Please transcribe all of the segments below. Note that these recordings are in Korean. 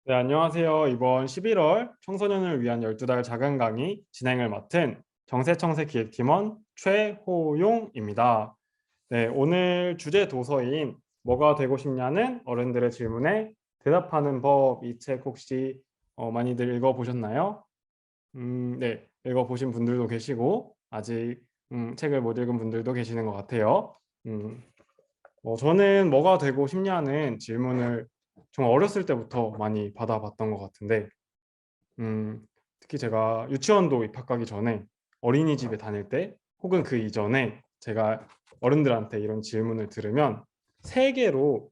네, 안녕하세요. 이번 11월 청소년을 위한 12달 작은 강의 진행을 맡은 정세청세 기획팀원 최호용입니다. 네, 오늘 주제 도서인 뭐가 되고 싶냐는 어른들의 질문에 대답하는 법, 이 책 혹시 많이들 읽어보셨나요? 네, 읽어보신 분들도 계시고 아직 책을 못 읽은 분들도 계시는 것 같아요. 음, 저는 뭐가 되고 싶냐는 질문을 정말 어렸을 때부터 많이 받아봤던 것 같은데 특히 제가 유치원도 입학하기 전에 어린이집에 다닐 때 혹은 그 이전에 제가 어른들한테 이런 질문을 들으면 세 개로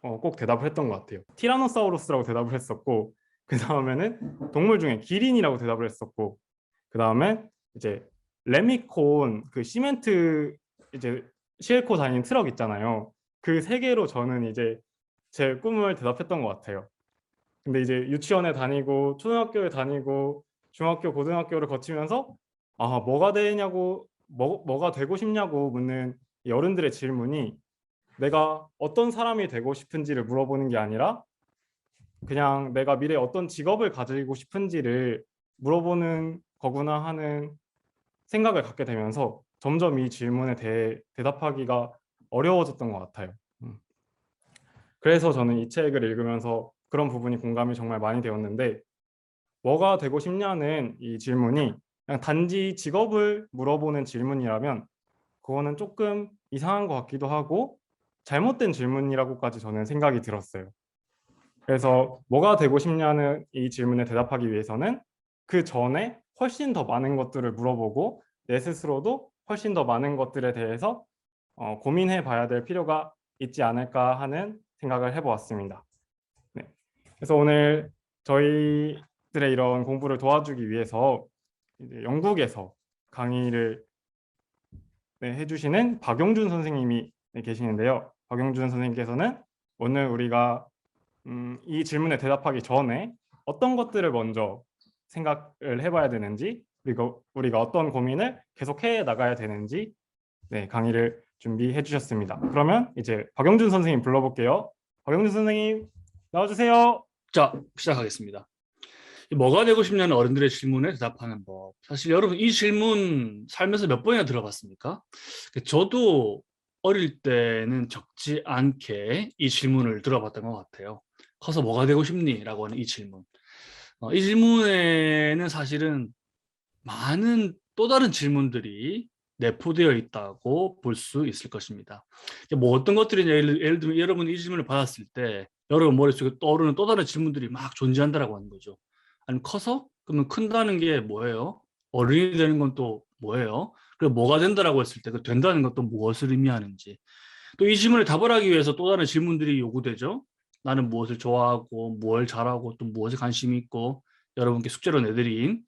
꼭 대답을 했던 것 같아요. 티라노사우루스라고 대답을 했었고, 그 다음에는 동물 중에 기린이라고 대답을 했었고, 그 다음에 이제 레미콘 그 시멘트 이제 싣고 다니는 트럭 있잖아요. 그 세 개로 저는 이제 제 꿈을 대답했던 것 같아요. 근데 이제 유치원에 다니고 초등학교에 다니고 중학교, 고등학교를 거치면서 뭐가 되냐고 뭐가 되고 싶냐고 묻는 이 어른들의 질문이 내가 어떤 사람이 되고 싶은지를 물어보는 게 아니라 그냥 내가 미래에 어떤 직업을 가지고 싶은지를 물어보는 거구나 하는 생각을 갖게 되면서 점점 이 질문에 대해 대답하기가 어려워졌던 것 같아요. 그래서 저는 이 책을 읽으면서 그런 부분이 공감이 정말 많이 되었는데 뭐가 되고 싶냐는 이 질문이 그냥 단지 직업을 물어보는 질문이라면 그거는 조금 이상한 것 같기도 하고 잘못된 질문이라고까지 저는 생각이 들었어요. 그래서 뭐가 되고 싶냐는 이 질문에 대답하기 위해서는 그 전에 훨씬 더 많은 것들을 물어보고 내 스스로도 훨씬 더 많은 것들에 대해서 고민해 봐야 될 필요가 있지 않을까 하는 생각을 해보았습니다. 네. 그래서 오늘 저희들의 이런 공부를 도와주기 위해서 이제 영국에서 강의를 해주시는 박용준 선생님이 계시는데요. 박용준 선생님께서는 오늘 우리가 이 질문에 대답하기 전에 어떤 것들을 먼저 생각을 해봐야 되는지 그리고 우리가 어떤 고민을 계속해 나가야 되는지 강의를 준비해 주셨습니다. 그러면 이제 박용준 선생님 불러볼게요. 박용준 선생님 나와주세요. 자, 시작하겠습니다. 뭐가 되고 싶냐는 어른들의 질문에 대답하는 법. 사실 여러분 이 질문 살면서 몇 번이나 들어봤습니까? 저도 어릴 때는 적지 않게 이 질문을 들어봤던 것 같아요. 커서 뭐가 되고 싶니? 라고 하는 이 질문. 이 질문에는 사실은 많은 또 다른 질문들이 내포되어 있다고 볼 수 있을 것입니다. 뭐 어떤 것들이냐, 예를 들면 여러분이 이 질문을 받았을 때 여러분 머릿속에 떠오르는 또 다른 질문들이 막 존재한다라고 하는 거죠. 아니면 커서? 그러면 큰다는 게 뭐예요? 어른이 되는 건 또 뭐예요? 그리고 뭐가 된다라고 했을 때 그 된다는 것도 무엇을 의미하는지. 또 이 질문에 답을 하기 위해서 또 다른 질문들이 요구되죠. 나는 무엇을 좋아하고 뭘 잘하고 또 무엇에 관심이 있고 여러분께 숙제로 내드린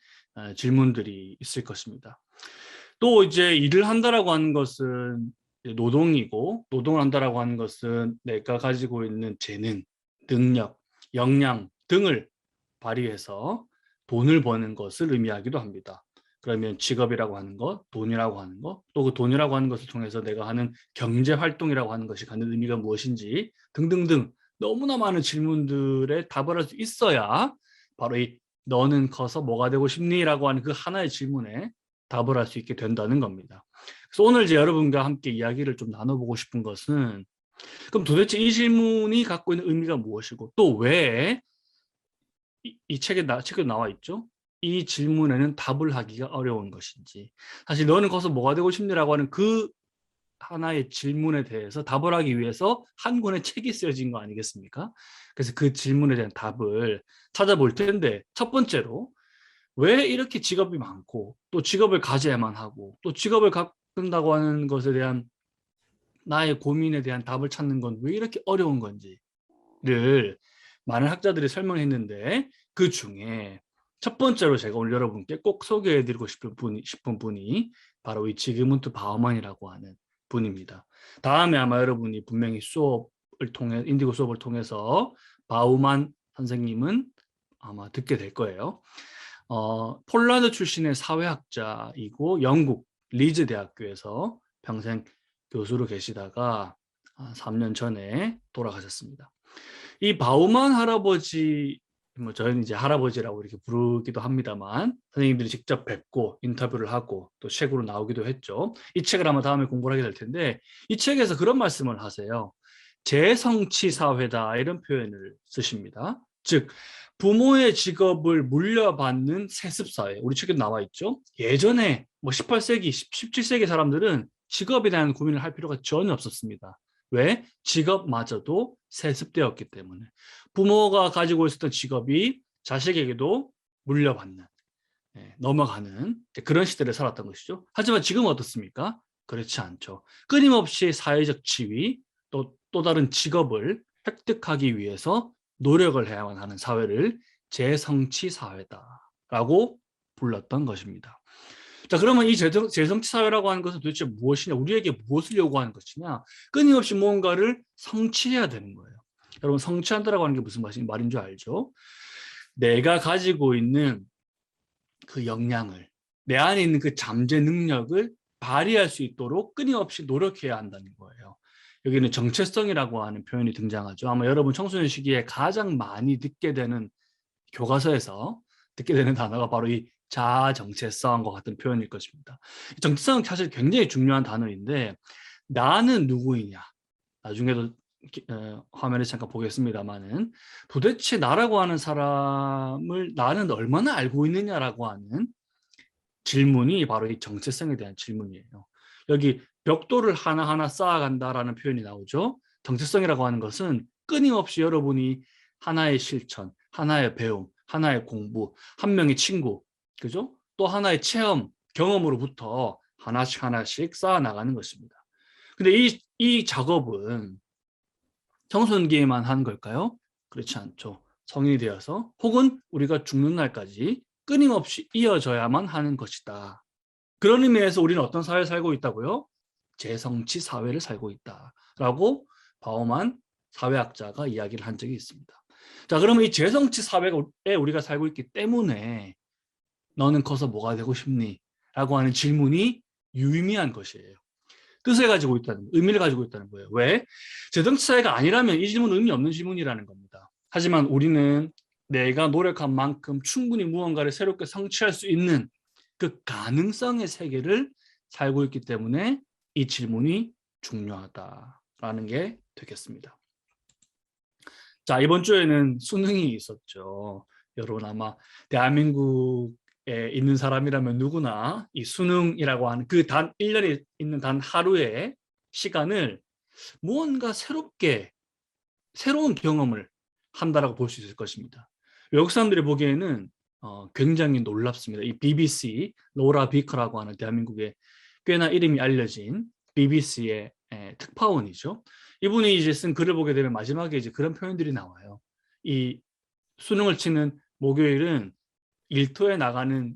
질문들이 있을 것입니다. 또 이제 일을 한다라고 하는 것은 노동이고 노동을 한다라고 하는 것은 내가 가지고 있는 재능, 능력, 역량 등을 발휘해서 돈을 버는 것을 의미하기도 합니다. 그러면 직업이라고 하는 것, 돈이라고 하는 것, 또 그 돈이라고 하는 것을 통해서 내가 하는 경제 활동이라고 하는 것이 갖는 의미가 무엇인지 등등등 너무나 많은 질문들에 답을 할 수 있어야 바로 이 너는 커서 뭐가 되고 싶니? 라고 하는 그 하나의 질문에 답을 할 수 있게 된다는 겁니다. 그래서 오늘 이제 여러분과 함께 이야기를 좀 나눠보고 싶은 것은 그럼 도대체 이 질문이 갖고 있는 의미가 무엇이고 또 왜 이 책에 나와 있죠? 이 질문에는 답을 하기가 어려운 것인지 사실 너는 커서 뭐가 되고 싶니라고 하는 그 하나의 질문에 대해서 답을 하기 위해서 한 권의 책이 쓰여진 거 아니겠습니까? 그래서 그 질문에 대한 답을 찾아볼 텐데 첫 번째로 왜 이렇게 직업이 많고 또 직업을 가져야만 하고 또 직업을 갖는다고 하는 것에 대한 나의 고민에 대한 답을 찾는 건 왜 이렇게 어려운 건지를 많은 학자들이 설명했는데 그 중에 첫 번째로 제가 오늘 여러분께 꼭 소개해드리고 싶은 분이 바로 이 지그문트 바우만이라고 하는 분입니다. 다음에 아마 여러분이 분명히 인디고 수업을 통해서 바우만 선생님은 아마 듣게 될 거예요. 폴란드 출신의 사회학자이고 영국 리즈 대학교에서 평생 교수로 계시다가 3년 전에 돌아가셨습니다. 이 바우만 할아버지를 뭐 저희는 이제 할아버지라고 이렇게 부르기도 합니다만 선생님들이 직접 뵙고 인터뷰를 하고 또 책으로 나오기도 했죠. 이 책을 아마 다음에 공부를 하게 될 텐데 이 책에서 그런 말씀을 하세요. 재성치 사회다 이런 표현을 쓰십니다. 즉 부모의 직업을 물려받는 세습 사회. 우리 책에 나와 있죠. 예전에 뭐 18세기, 17세기 사람들은 직업에 대한 고민을 할 필요가 전혀 없었습니다. 왜? 직업마저도 세습되었기 때문에. 부모가 가지고 있었던 직업이 자식에게도 물려받는, 넘어가는 그런 시대를 살았던 것이죠. 하지만 지금은 어떻습니까? 그렇지 않죠. 끊임없이 사회적 지위, 또 다른 직업을 획득하기 위해서 노력을 해야만 하는 사회를 재성치 사회다라고 불렀던 것입니다. 자, 그러면 이 재성치 사회라고 하는 것은 도대체 무엇이냐? 우리에게 무엇을 요구하는 것이냐? 끊임없이 무언가를 성취해야 되는 거예요. 여러분, 성취한다라고 하는 게 무슨 말인 줄 알죠? 내가 가지고 있는 그 역량을, 내 안에 있는 그 잠재 능력을 발휘할 수 있도록 끊임없이 노력해야 한다는 거예요. 여기는 정체성이라고 하는 표현이 등장하죠. 아마 여러분 청소년 시기에 가장 많이 듣게 되는 교과서에서 듣게 되는 단어가 바로 이 자아 정체성과 같은 표현일 것입니다. 정체성은 사실 굉장히 중요한 단어인데 나는 누구이냐? 나중에도 화면에 잠깐 보겠습니다만은 도대체 나라고 하는 사람을 나는 얼마나 알고 있느냐라고 하는 질문이 바로 이 정체성에 대한 질문이에요. 여기 벽돌을 하나하나 쌓아간다라는 표현이 나오죠. 정체성이라고 하는 것은 끊임없이 여러분이 하나의 실천, 하나의 배움, 하나의 공부, 한 명의 친구, 그죠? 또 하나의 체험, 경험으로부터 하나씩 하나씩 쌓아 나가는 것입니다. 근데 이 작업은 청소년기에만 하는 걸까요? 그렇지 않죠. 성인이 되어서 혹은 우리가 죽는 날까지 끊임없이 이어져야만 하는 것이다. 그런 의미에서 우리는 어떤 사회를 살고 있다고요? 재성치 사회를 살고 있다라고 바우만 사회학자가 이야기를 한 적이 있습니다. 자, 그러면 이 재성치 사회에 우리가 살고 있기 때문에 너는 커서 뭐가 되고 싶니? 라고 하는 질문이 유의미한 것이에요. 뜻을 가지고 있다는, 의미를 가지고 있다는 거예요. 왜? 재성치 사회가 아니라면 이 질문은 의미 없는 질문이라는 겁니다. 하지만 우리는 내가 노력한 만큼 충분히 무언가를 새롭게 성취할 수 있는 그 가능성의 세계를 살고 있기 때문에 이 질문이 중요하다라는 게 되겠습니다. 자, 이번 주에는 수능이 있었죠. 여러분 아마 대한민국에 있는 사람이라면 누구나 이 수능이라고 하는 그 단 1년에 있는 단 하루의 시간을 무언가 새로운 경험을 한다라고 볼 수 있을 것입니다. 외국 사람들이 보기에는 굉장히 놀랍습니다. 이 BBC, 로라 비커라고 하는 대한민국의 꽤나 이름이 알려진 BBC의 특파원이죠. 이분이 이제 쓴 글을 보게 되면 마지막에 이제 그런 표현들이 나와요. 이 수능을 치는 목요일은 일터에 나가는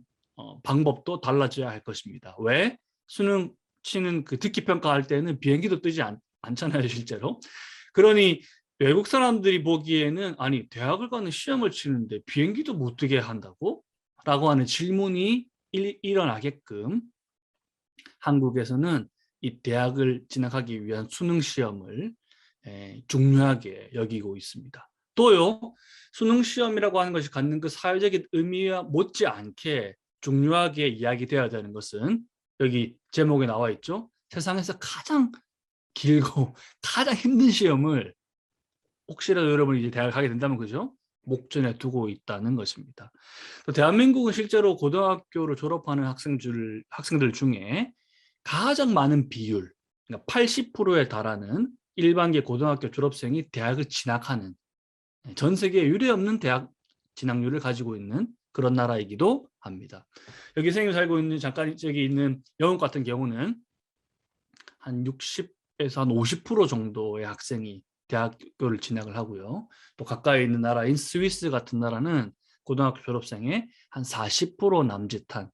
방법도 달라져야 할 것입니다. 왜? 수능 치는 그 듣기 평가할 때는 비행기도 뜨지 않잖아요, 실제로. 그러니 외국 사람들이 보기에는 아니 대학을 가는 시험을 치는데 비행기도 못 뜨게 한다고? 라고 하는 질문이 일어나게끔 한국에서는 이 대학을 진학하기 위한 수능 시험을 중요하게 여기고 있습니다. 또요, 수능 시험이라고 하는 것이 갖는 그 사회적인 의미와 못지않게 중요하게 이야기되어야 되는 것은 여기 제목에 나와 있죠. 세상에서 가장 길고 가장 힘든 시험을 혹시라도 여러분이 이제 대학을 가게 된다면 그죠? 목전에 두고 있다는 것입니다. 대한민국은 실제로 고등학교를 졸업하는 학생들 중에 가장 많은 비율, 그러니까 80%에 달하는 일반계 고등학교 졸업생이 대학을 진학하는 전 세계에 유례없는 대학 진학률을 가지고 있는 그런 나라이기도 합니다. 여기 선생님이 살고 있는 잠깐 저기 있는 영국 같은 경우는 한 60에서 한 50% 정도의 학생이 대학교를 진학을 하고요. 또 가까이 있는 나라인 스위스 같은 나라는 고등학교 졸업생의 한 40% 남짓한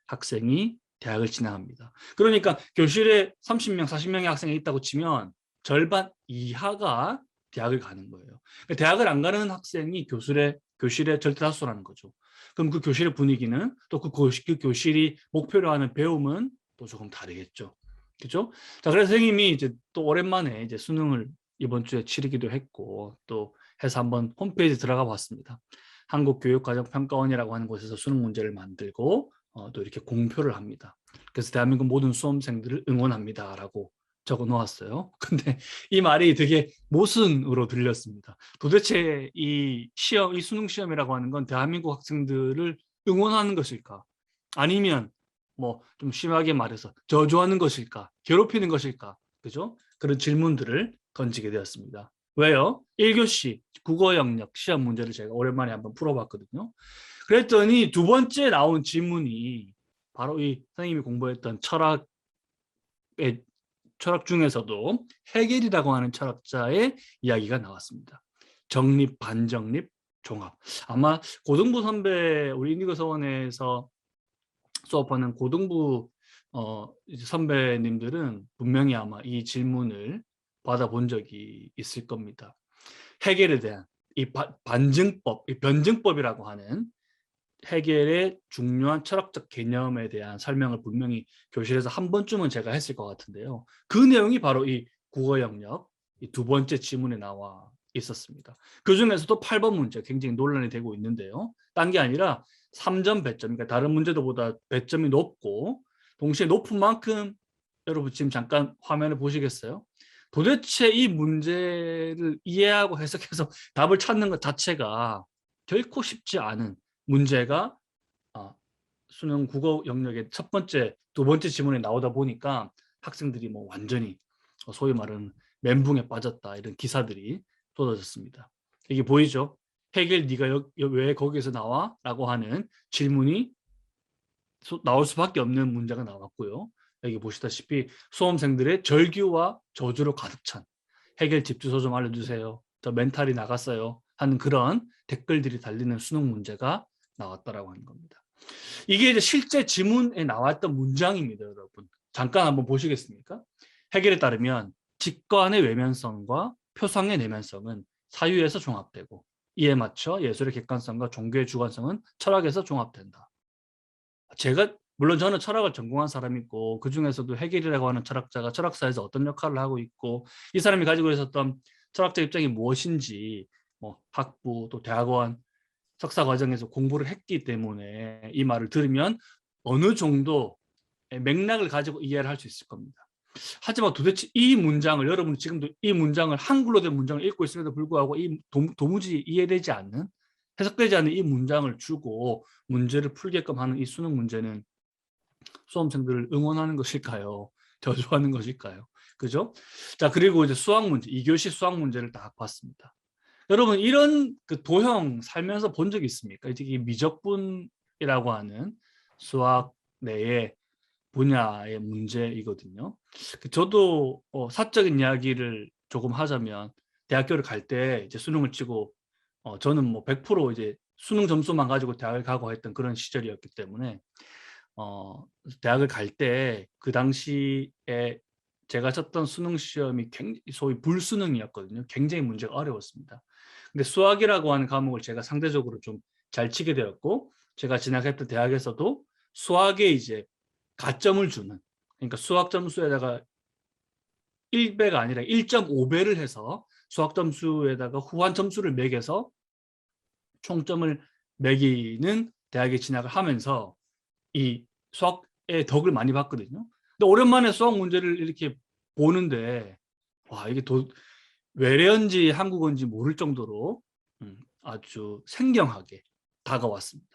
학생이 대학을 진학합니다. 그러니까 교실에 30명, 40명의 학생이 있다고 치면 절반 이하가 대학을 가는 거예요. 그러니까 대학을 안 가는 학생이 교실에 절대다수라는 거죠. 그럼 그 교실의 분위기는 또 그 교실이 목표로 하는 배움은 또 조금 다르겠죠. 그죠? 자, 그래서 선생님이 이제 또 오랜만에 이제 수능을 이번 주에 치르기도 했고 또 해서 한번 홈페이지 들어가 봤습니다. 한국교육과정평가원이라고 하는 곳에서 수능 문제를 만들고 또 이렇게 공표를 합니다. 그래서 대한민국 모든 수험생들을 응원합니다라고 적어 놓았어요. 근데 이 말이 되게 모순으로 들렸습니다. 도대체 이 시험, 이 수능 시험이라고 하는 건 대한민국 학생들을 응원하는 것일까? 아니면 뭐 좀 심하게 말해서 저주하는 것일까? 괴롭히는 것일까? 그죠? 그런 질문들을 던지게 되었습니다. 왜요? 1교시 국어 영역 시험 문제를 제가 오랜만에 한번 풀어봤거든요. 그랬더니 두 번째 나온 질문이 바로 이 선생님이 공부했던 철학 중에서도 헤겔이라고 하는 철학자의 이야기가 나왔습니다. 정립, 반정립, 종합. 아마 고등부 선배, 우리 인디고 서원에서 수업하는 고등부 이제 선배님들은 분명히 아마 이 질문을 받아본 적이 있을 겁니다. 헤겔에 대한 이 반증법, 이 변증법이라고 하는 헤겔의 중요한 철학적 개념에 대한 설명을 분명히 교실에서 한 번쯤은 제가 했을 것 같은데요. 그 내용이 바로 이 국어 영역 이 두 번째 지문에 나와 있었습니다. 그 중에서도 8번 문제 굉장히 논란이 되고 있는데요. 딴 게 아니라 3점 배점, 그러니까 다른 문제들보다 배점이 높고 동시에 높은 만큼 여러분 지금 잠깐 화면을 보시겠어요? 도대체 이 문제를 이해하고 해석해서 답을 찾는 것 자체가 결코 쉽지 않은 문제가 수능 국어 영역의 첫 번째, 두 번째 지문에 나오다 보니까 학생들이 뭐 완전히 소위 말하는 멘붕에 빠졌다 이런 기사들이 쏟아졌습니다. 이게 보이죠? 헤겔 네가 왜 거기에서 나와? 라고 하는 질문이 나올 수밖에 없는 문제가 나왔고요. 여기 보시다시피 수험생들의 절규와 저주로 가득 찬 헤겔 집 주소 좀 알려주세요. 저 멘탈이 나갔어요. 하는 그런 댓글들이 달리는 수능 문제가 나왔다라고 하는 겁니다. 이게 이제 실제 지문에 나왔던 문장입니다, 여러분. 잠깐 한번 보시겠습니까? 헤겔에 따르면 직관의 외면성과 표상의 내면성은 사유에서 종합되고 이에 맞춰 예술의 객관성과 종교의 주관성은 철학에서 종합된다. 제가 물론 저는 철학을 전공한 사람이고 그 중에서도 헤겔이라고 하는 철학자가 철학사에서 어떤 역할을 하고 있고 이 사람이 가지고 있었던 철학적 입장이 무엇인지 뭐 학부 또 대학원 석사 과정에서 공부를 했기 때문에 이 말을 들으면 어느 정도 맥락을 가지고 이해를 할 수 있을 겁니다. 하지만 도대체 이 문장을 여러분 지금도 이 문장을 한글로 된 문장을 읽고 있음에도 불구하고 이 도무지 이해되지 않는 해석되지 않는 이 문장을 주고 문제를 풀게끔 하는 이 수능 문제는 수험생들을 응원하는 것일까요? 저주하는 것일까요? 그죠? 자, 그리고 이제 수학 문제, 2교시 수학 문제를 딱 봤습니다. 여러분 이런 그 도형 살면서 본 적 있습니까? 이게 미적분이라고 하는 수학 내의 분야의 문제이거든요. 저도 사적인 이야기를 조금 하자면 대학교를 갈 때 이제 수능을 치고 저는 뭐 100% 이제 수능 점수만 가지고 대학을 가고 했던 그런 시절이었기 때문에 대학을 갈 때 그 당시에 제가 쳤던 수능 시험이 소위 불수능이었거든요. 굉장히 문제가 어려웠습니다. 근데 수학이라고 하는 과목을 제가 상대적으로 좀 잘 치게 되었고 제가 진학했던 대학에서도 수학에 이제 가점을 주는 그러니까 수학 점수에다가 1배가 아니라 1.5배를 해서 수학 점수에다가 후한 점수를 매겨서 총점을 매기는 대학에 진학을 하면서 이 수학의 덕을 많이 봤거든요. 근데 오랜만에 수학 문제를 이렇게 보는데 와 이게 외래어인지 한국어인지 모를 정도로 아주 생경하게 다가왔습니다.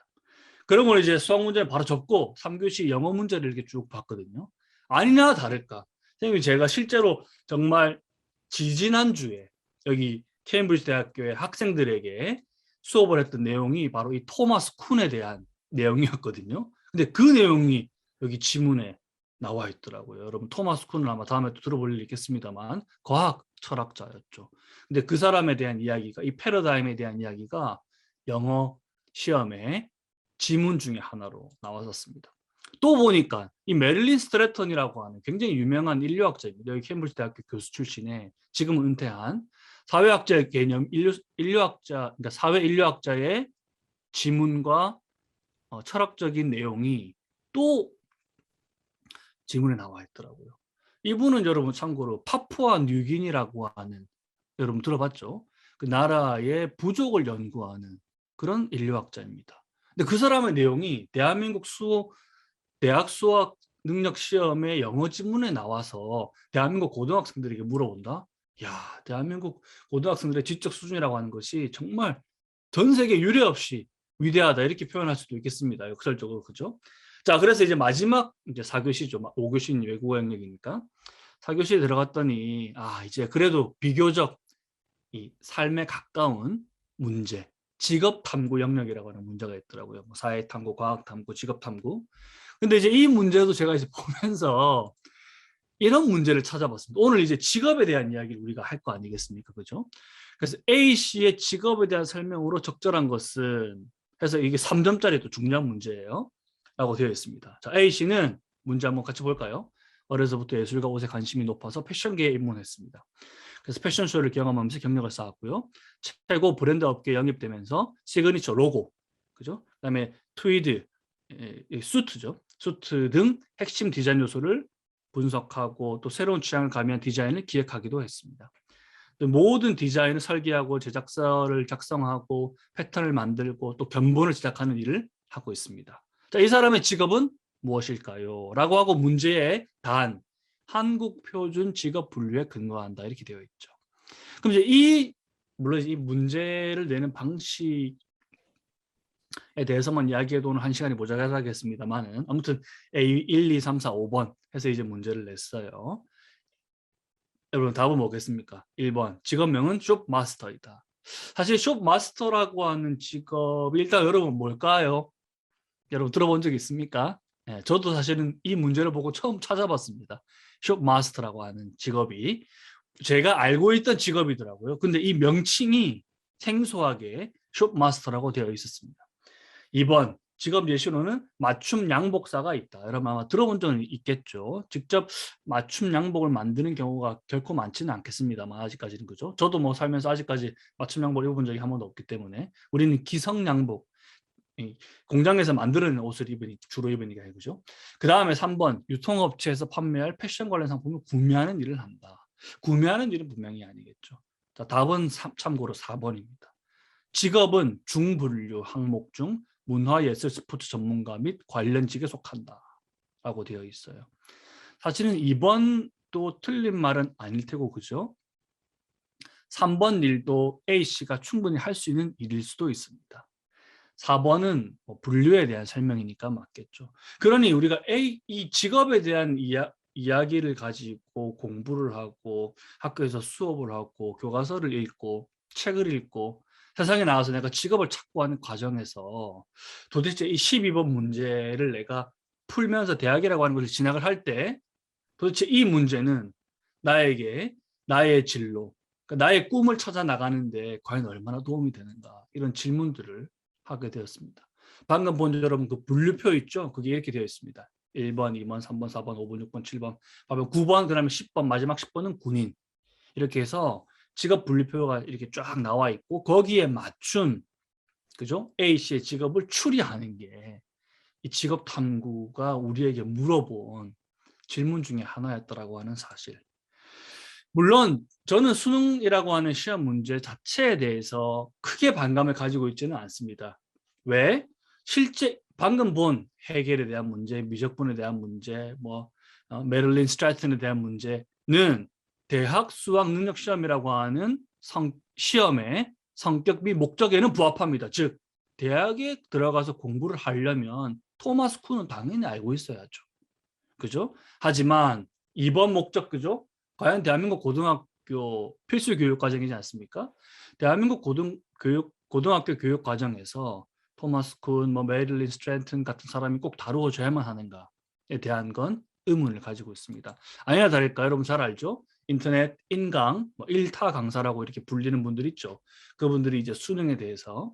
그러면 이제 수학 문제를 바로 접고 3교시 영어 문제를 이렇게 쭉 봤거든요. 아니나 다를까. 선생님이 제가 실제로 정말 지지난주에 여기 케임브리지 대학교의 학생들에게 수업을 했던 내용이 바로 이 토마스 쿤에 대한 내용이었거든요. 근데 그 내용이 여기 지문에 나와 있더라고요. 여러분 토마스 쿤은 아마 다음에 또 들어볼 일 있겠습니다만 과학 철학자였죠. 근데 그 사람에 대한 이야기가 이 패러다임에 대한 이야기가 영어 시험에 지문 중에 하나로 나왔었습니다. 또 보니까 이 메릴린 스트래턴이라고 하는 굉장히 유명한 인류학자입니다. 여기 캠브리지 대학교 교수 출신의 지금은 은퇴한 사회학자의 개념 인류학자 그러니까 사회 인류학자의 지문과 철학적인 내용이 또 지문에 나와 있더라고요. 이분은 여러분 참고로 파푸아 뉴기니라고 하는 여러분 들어봤죠? 그 나라의 부족을 연구하는 그런 인류학자입니다. 근데 그 사람의 내용이 대한민국 대학 수학 능력 시험에 영어 지문에 나와서 대한민국 고등학생들에게 물어본다? 야, 대한민국 고등학생들의 지적 수준이라고 하는 것이 정말 전 세계 유례 없이 위대하다 이렇게 표현할 수도 있겠습니다. 역설적으로 그죠? 자, 그래서 이제 마지막 이제 4교시죠. 5교시는 외국어 영역이니까 4교시에 들어갔더니 이제 그래도 비교적 이 삶에 가까운 문제, 직업 탐구 영역이라고 하는 문제가 있더라고요. 뭐 사회 탐구, 과학 탐구, 직업 탐구. 근데 이제 이 문제도 제가 이제 보면서 이런 문제를 찾아봤습니다. 오늘 이제 직업에 대한 이야기를 우리가 할 거 아니겠습니까? 그죠? 그래서 A 씨의 직업에 대한 설명으로 적절한 것은 해서 이게 3점짜리 또 중요한 문제예요. 라고 되어 있습니다. 자, A 씨는 문제 한번 같이 볼까요? 어려서부터 예술과 옷에 관심이 높아서 패션계에 입문했습니다. 그래서 패션쇼를 경험하면서 경력을 쌓았고요. 최고 브랜드 업계에 영입되면서 시그니처 로고, 그죠? 그다음에 트위드, 수트죠. 수트 등 핵심 디자인 요소를 분석하고 또 새로운 취향을 가미한 디자인을 기획하기도 했습니다. 모든 디자인을 설계하고 제작서를 작성하고 패턴을 만들고 또 견본을 제작하는 일을 하고 있습니다. 자, 이 사람의 직업은 무엇일까요? 라고 하고 문제의 단 한국 표준 직업 분류에 근거한다 이렇게 되어 있죠. 그럼 이제 물론 이 문제를 내는 방식에 대해서만 이야기해도 오늘 1시간이 모자라겠습니다만은 아무튼 A 1, 2, 3, 4, 5번 해서 이제 문제를 냈어요. 여러분 답은 뭐겠습니까? 1번 직업명은 숍마스터이다. 사실 숍마스터라고 하는 직업이 일단 여러분 뭘까요? 여러분 들어본 적 있습니까? 네, 저도 사실은 이 문제를 보고 처음 찾아봤습니다. 숍마스터라고 하는 직업이 제가 알고 있던 직업이더라고요. 근데 이 명칭이 생소하게 숍마스터라고 되어 있었습니다. 2번 직업 예시로는 맞춤 양복사가 있다. 여러분 아마 들어본 적은 있겠죠. 직접 맞춤 양복을 만드는 경우가 결코 많지는 않겠습니다만 아직까지는 그죠. 저도 뭐 살면서 아직까지 맞춤 양복을 입어본 적이 한 번도 없기 때문에 우리는 기성 양복, 공장에서 만드는 옷을 주로 입으니까 그죠. 그 다음에 3번 유통업체에서 판매할 패션 관련 상품을 구매하는 일을 한다. 구매하는 일은 분명히 아니겠죠. 자, 답은 참고로 4번입니다. 직업은 중분류 항목 중 문화예술 스포츠 전문가 및 관련직에 속한다 라고 되어 있어요. 사실은 2번도 틀린 말은 아닐 테고 그죠? 3번 일도 A씨가 충분히 할 수 있는 일일 수도 있습니다. 4번은 뭐 분류에 대한 설명이니까 맞겠죠. 그러니 우리가 이 직업에 대한 이야기를 가지고 공부를 하고 학교에서 수업을 하고 교과서를 읽고 책을 읽고 세상에 나와서 내가 직업을 찾고 하는 과정에서 도대체 이 12번 문제를 내가 풀면서 대학이라고 하는 것을 진학을 할 때 도대체 이 문제는 나에게 나의 진로, 그러니까 나의 꿈을 찾아 나가는데 과연 얼마나 도움이 되는가 이런 질문들을 하게 되었습니다. 방금 본 여러분 그 분류표 있죠? 그게 이렇게 되어 있습니다. 1번, 2번, 3번, 4번, 5번, 6번, 7번, 9번, 그다음에 10번, 마지막 10번은 군인. 이렇게 해서 직업 분류표가 이렇게 쫙 나와 있고 거기에 맞춘 그죠? A 씨의 직업을 추리하는 게 이 직업 탐구가 우리에게 물어본 질문 중에 하나였더라고 하는 사실. 물론 저는 수능이라고 하는 시험 문제 자체에 대해서 크게 반감을 가지고 있지는 않습니다. 왜? 실제 방금 본 해겔에 대한 문제, 미적분에 대한 문제, 메릴린 스트라튼에 대한 문제는 대학 수학 능력 시험이라고 하는 시험의 성격 및 목적에는 부합합니다. 즉 대학에 들어가서 공부를 하려면 토마스 쿤은 당연히 알고 있어야죠. 그죠? 하지만 이번 목적 그죠? 과연 대한민국 고등학교 필수 교육 과정이지 않습니까? 대한민국 고등학교 교육 과정에서 토마스 쿤, 메릴린 스트랜튼 같은 사람이 꼭 다루어져야만 하는가에 대한 건 의문을 가지고 있습니다. 아니나 다를까 여러분 잘 알죠? 인터넷 인강, 1타 강사라고 이렇게 불리는 분들 있죠. 그분들이 이제 수능에 대해서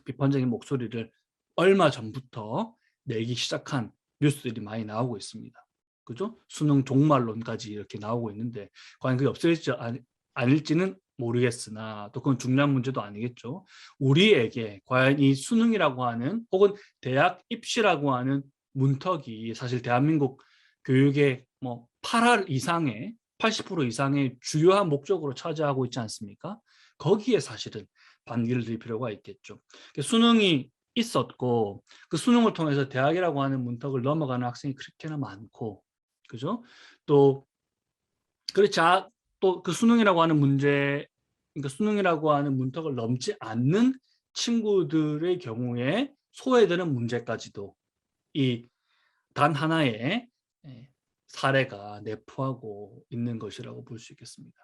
비판적인 목소리를 얼마 전부터 내기 시작한 뉴스들이 많이 나오고 있습니다. 그죠? 수능 종말론까지 이렇게 나오고 있는데 과연 그게 없어질지 아닐지는 모르겠으나 또 그건 중요한 문제도 아니겠죠. 우리에게 과연 이 수능이라고 하는 혹은 대학 입시라고 하는 문턱이 사실 대한민국 교육의 8할 이상의 80% 이상의 주요한 목적으로 차지하고 있지 않습니까? 거기에 사실은 반기를 드릴 필요가 있겠죠. 수능이 있었고 그 수능을 통해서 대학이라고 하는 문턱을 넘어가는 학생이 그렇게나 많고, 그죠? 또 그렇지 또 그 수능이라고 하는 문제, 그러니까 수능이라고 하는 문턱을 넘지 않는 친구들의 경우에 소외되는 문제까지도 이 단 하나의 사례가 내포하고 있는 것이라고 볼 수 있겠습니다.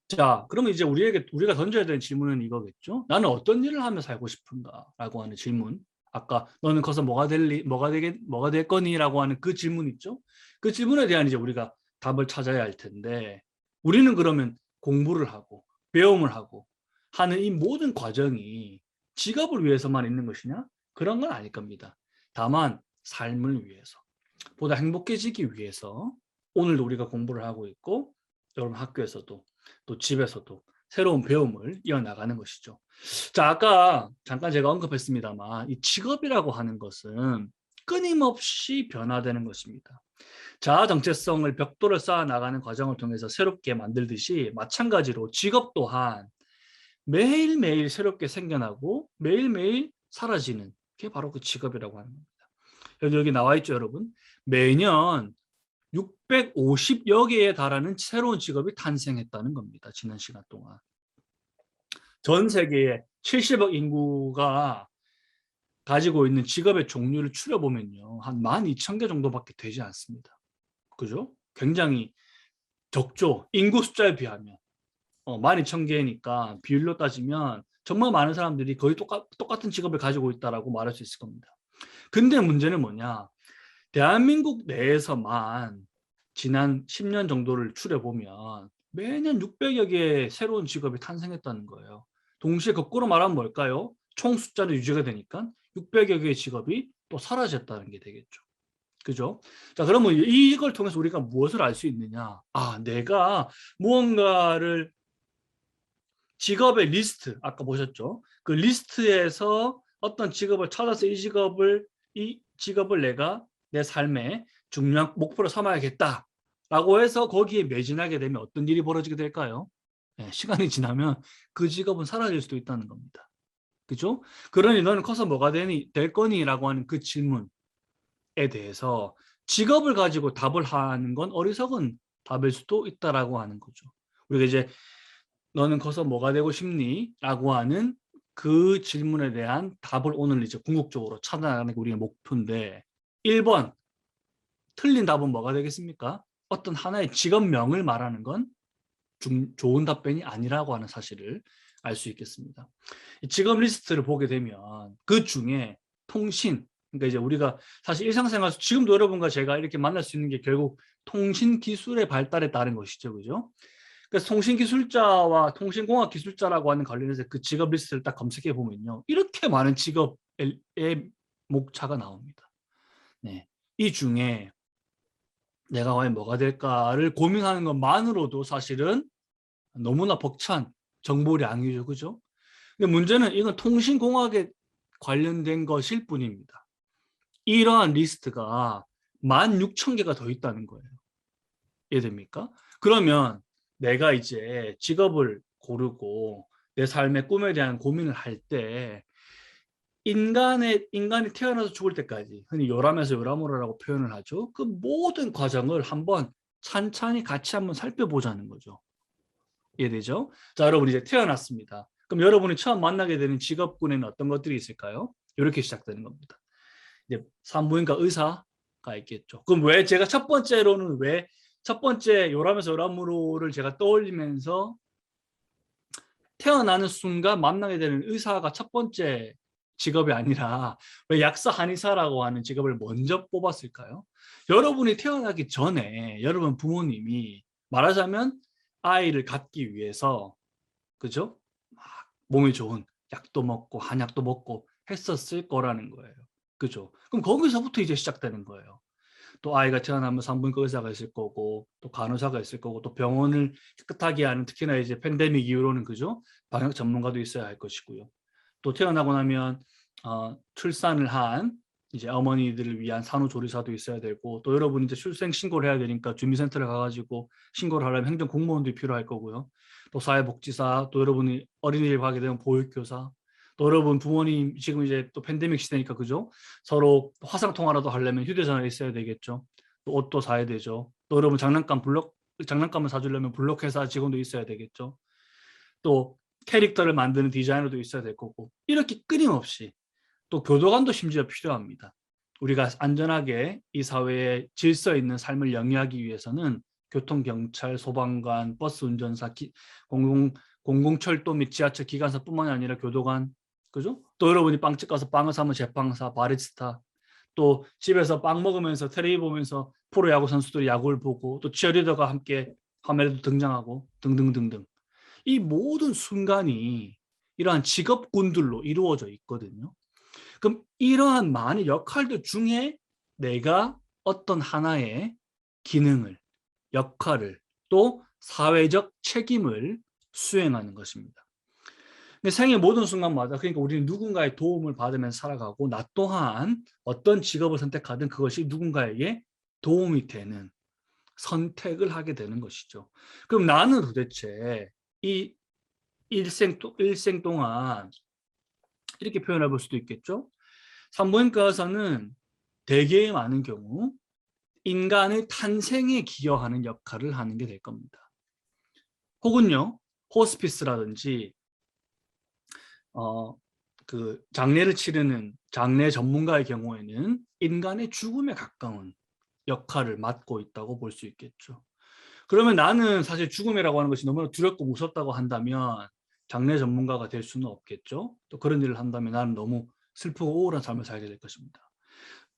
자, 그러면 이제 우리가 던져야 되는 질문은 이거겠죠. 나는 어떤 일을 하며 살고 싶은가라고 하는 질문. 아까 너는 커서 뭐가 될 거니라고 하는 그 질문 있죠. 그 질문에 대한 이제 우리가 답을 찾아야 할 텐데, 우리는 그러면 공부를 하고 배움을 하고 하는 이 모든 과정이 직업을 위해서만 있는 것이냐? 그런 건 아닐 겁니다. 다만 삶을 위해서, 보다 행복해지기 위해서 오늘도 우리가 공부를 하고 있고, 여러분 학교에서도 또 집에서도 새로운 배움을 이어나가는 것이죠. 자, 아까 잠깐 제가 언급했습니다만 이 직업이라고 하는 것은 끊임없이 변화되는 것입니다. 자아 정체성을 벽돌을 쌓아 나가는 과정을 통해서 새롭게 만들듯이 마찬가지로 직업 또한 매일매일 새롭게 생겨나고 매일매일 사라지는 게 바로 그 직업이라고 하는 겁니다. 여기 나와 있죠, 여러분. 매년 650여 개에 달하는 새로운 직업이 탄생했다는 겁니다. 지난 시간 동안. 전 세계의 70억 인구가 가지고 있는 직업의 종류를 추려보면요, 한 12,000개 정도밖에 되지 않습니다. 그죠? 굉장히 적죠. 인구 숫자에 비하면. 12,000개니까 비율로 따지면 정말 많은 사람들이 거의 똑같은 직업을 가지고 있다라고 말할 수 있을 겁니다. 근데 문제는 뭐냐? 대한민국 내에서만 지난 10년 정도를 추려보면 매년 600여 개의 새로운 직업이 탄생했다는 거예요. 동시에 거꾸로 말하면 뭘까요? 총 숫자는 유지가 되니까 600여 개의 직업이 또 사라졌다는 게 되겠죠. 그죠? 자, 그러면 이걸 통해서 우리가 무엇을 알 수 있느냐? 내가 무언가를 직업의 리스트, 아까 보셨죠? 그 리스트에서 어떤 직업을 찾아서 이 직업을 내가 내 삶의 중요한 목표로 삼아야겠다라고 해서 거기에 매진하게 되면 어떤 일이 벌어지게 될까요? 시간이 지나면 그 직업은 사라질 수도 있다는 겁니다. 그죠? 그러니 너는 커서 뭐가 될 거니라고 하는 그 질문에 대해서 직업을 가지고 답을 하는 건 어리석은 답일 수도 있다라고 하는 거죠. 우리가 이제 너는 커서 뭐가 되고 싶니? 라고 하는 그 질문에 대한 답을 오늘 이제 궁극적으로 찾아나가는 게 우리의 목표인데, 1번 틀린 답은 뭐가 되겠습니까? 어떤 하나의 직업명을 말하는 건 좋은 답변이 아니라고 하는 사실을 알 수 있겠습니다. 직업 리스트를 보게 되면 그 중에 통신, 그러니까 이제 우리가 사실 일상생활에서 지금도 여러분과 제가 이렇게 만날 수 있는 게 결국 통신 기술의 발달에 따른 것이죠. 그죠? 그래서 통신기술자와 통신공학기술자라고 하는 관련해서 그 직업 리스트를 딱 검색해 보면요, 이렇게 많은 직업의 목차가 나옵니다. 네. 이 중에 내가 과연 뭐가 될까를 고민하는 것만으로도 사실은 너무나 벅찬 정보량이죠. 그죠? 근데 문제는 이건 통신공학에 관련된 것일 뿐입니다. 이러한 리스트가 16,000개가 더 있다는 거예요. 이해됩니까? 그러면 내가 이제 직업을 고르고 내 삶의 꿈에 대한 고민을 할 때 인간이 태어나서 죽을 때까지, 흔히 요람에서 요람오라라고 표현을 하죠. 그 모든 과정을 한번 찬찬히 같이 한번 살펴보자는 거죠. 이해되죠? 자, 여러분 이제 태어났습니다. 그럼 여러분이 처음 만나게 되는 직업군에는 어떤 것들이 있을까요? 이렇게 시작되는 겁니다. 이제 산부인과 의사가 있겠죠. 그럼 왜 제가 첫 번째 요람에서 요람으로를 제가 떠올리면서 태어나는 순간 만나게 되는 의사가 첫 번째 직업이 아니라 왜 약사 한의사라고 하는 직업을 먼저 뽑았을까요? 여러분이 태어나기 전에 여러분 부모님이 말하자면 아이를 갖기 위해서, 그죠? 몸이 좋은 약도 먹고 한약도 먹고 했었을 거라는 거예요. 그죠? 그럼 거기서부터 이제 시작되는 거예요. 또 아이가 태어나면 산부인과 의사가 있을 거고, 또 간호사가 있을 거고, 또 병원을 깨끗하게 하는, 특히나 이제 팬데믹 이후로는, 그죠? 방역 전문가도 있어야 할 것이고요. 또 태어나고 나면 출산을 한 이제 어머니들을 위한 산후조리사도 있어야 되고, 또 여러분이 이제 출생 신고를 해야 되니까 주민센터를 가가지고 신고를 하려면 행정 공무원도 필요할 거고요. 또 사회복지사, 또 여러분이 어린이집 가게 되면 보육교사, 또 여러분 부모님 지금 이제 또 팬데믹 시대니까 그죠? 서로 화상 통화라도 하려면 휴대전화 있어야 되겠죠. 또 옷도 사야 되죠. 또 여러분 장난감을 사주려면 블록회사 직원도 있어야 되겠죠. 또 캐릭터를 만드는 디자이너도 있어야 될 거고, 이렇게 끊임없이 또 교도관도 심지어 필요합니다. 우리가 안전하게 이 사회에 질서 있는 삶을 영위하기 위해서는 교통경찰, 소방관, 버스 운전사, 공공철도 및 지하철 기관사뿐만이 아니라 교도관, 그죠? 또 여러분이 빵집 가서 빵을 사면 제빵사, 바리스타, 또 집에서 빵 먹으면서 텔레비 보면서 프로야구 선수들이 야구를 보고, 또 치어리더가 함께 화면에도 등장하고 등등등등. 이 모든 순간이 이러한 직업군들로 이루어져 있거든요. 그럼 이러한 많은 역할들 중에 내가 어떤 하나의 기능을, 역할을, 또 사회적 책임을 수행하는 것입니다. 근데 생의 모든 순간마다, 그러니까 우리는 누군가의 도움을 받으면서 살아가고, 나 또한 어떤 직업을 선택하든 그것이 누군가에게 도움이 되는 선택을 하게 되는 것이죠. 그럼 나는 도대체 이 일생 동안 이렇게 표현해 볼 수도 있겠죠. 산부인과에서는 대개 많은 경우 인간의 탄생에 기여하는 역할을 하는 게 될 겁니다. 혹은요, 호스피스라든지 그 장례를 치르는 장례 전문가의 경우에는 인간의 죽음에 가까운 역할을 맡고 있다고 볼 수 있겠죠. 그러면 나는 사실 죽음이라고 하는 것이 너무나 두렵고 무섭다고 한다면 장례 전문가가 될 수는 없겠죠. 또 그런 일을 한다면 나는 너무 슬프고 우울한 삶을 살게 될 것입니다.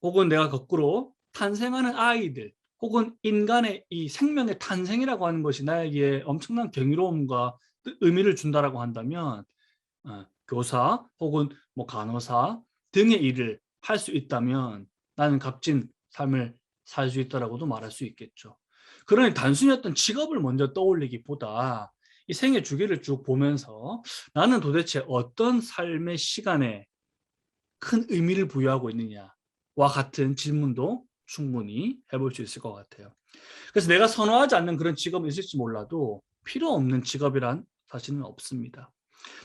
혹은 내가 거꾸로 탄생하는 아이들, 혹은 인간의 이 생명의 탄생이라고 하는 것이 나에게 엄청난 경이로움과 의미를 준다라고 한다면 교사 혹은 뭐 간호사 등의 일을 할 수 있다면 나는 값진 삶을 살 수 있다라고도 말할 수 있겠죠. 그러니 단순히 어떤 직업을 먼저 떠올리기보다 이 생애 주기를 쭉 보면서 나는 도대체 어떤 삶의 시간에 큰 의미를 부여하고 있느냐와 같은 질문도 충분히 해볼 수 있을 것 같아요. 그래서 내가 선호하지 않는 그런 직업이 있을지 몰라도 필요 없는 직업이란 사실은 없습니다.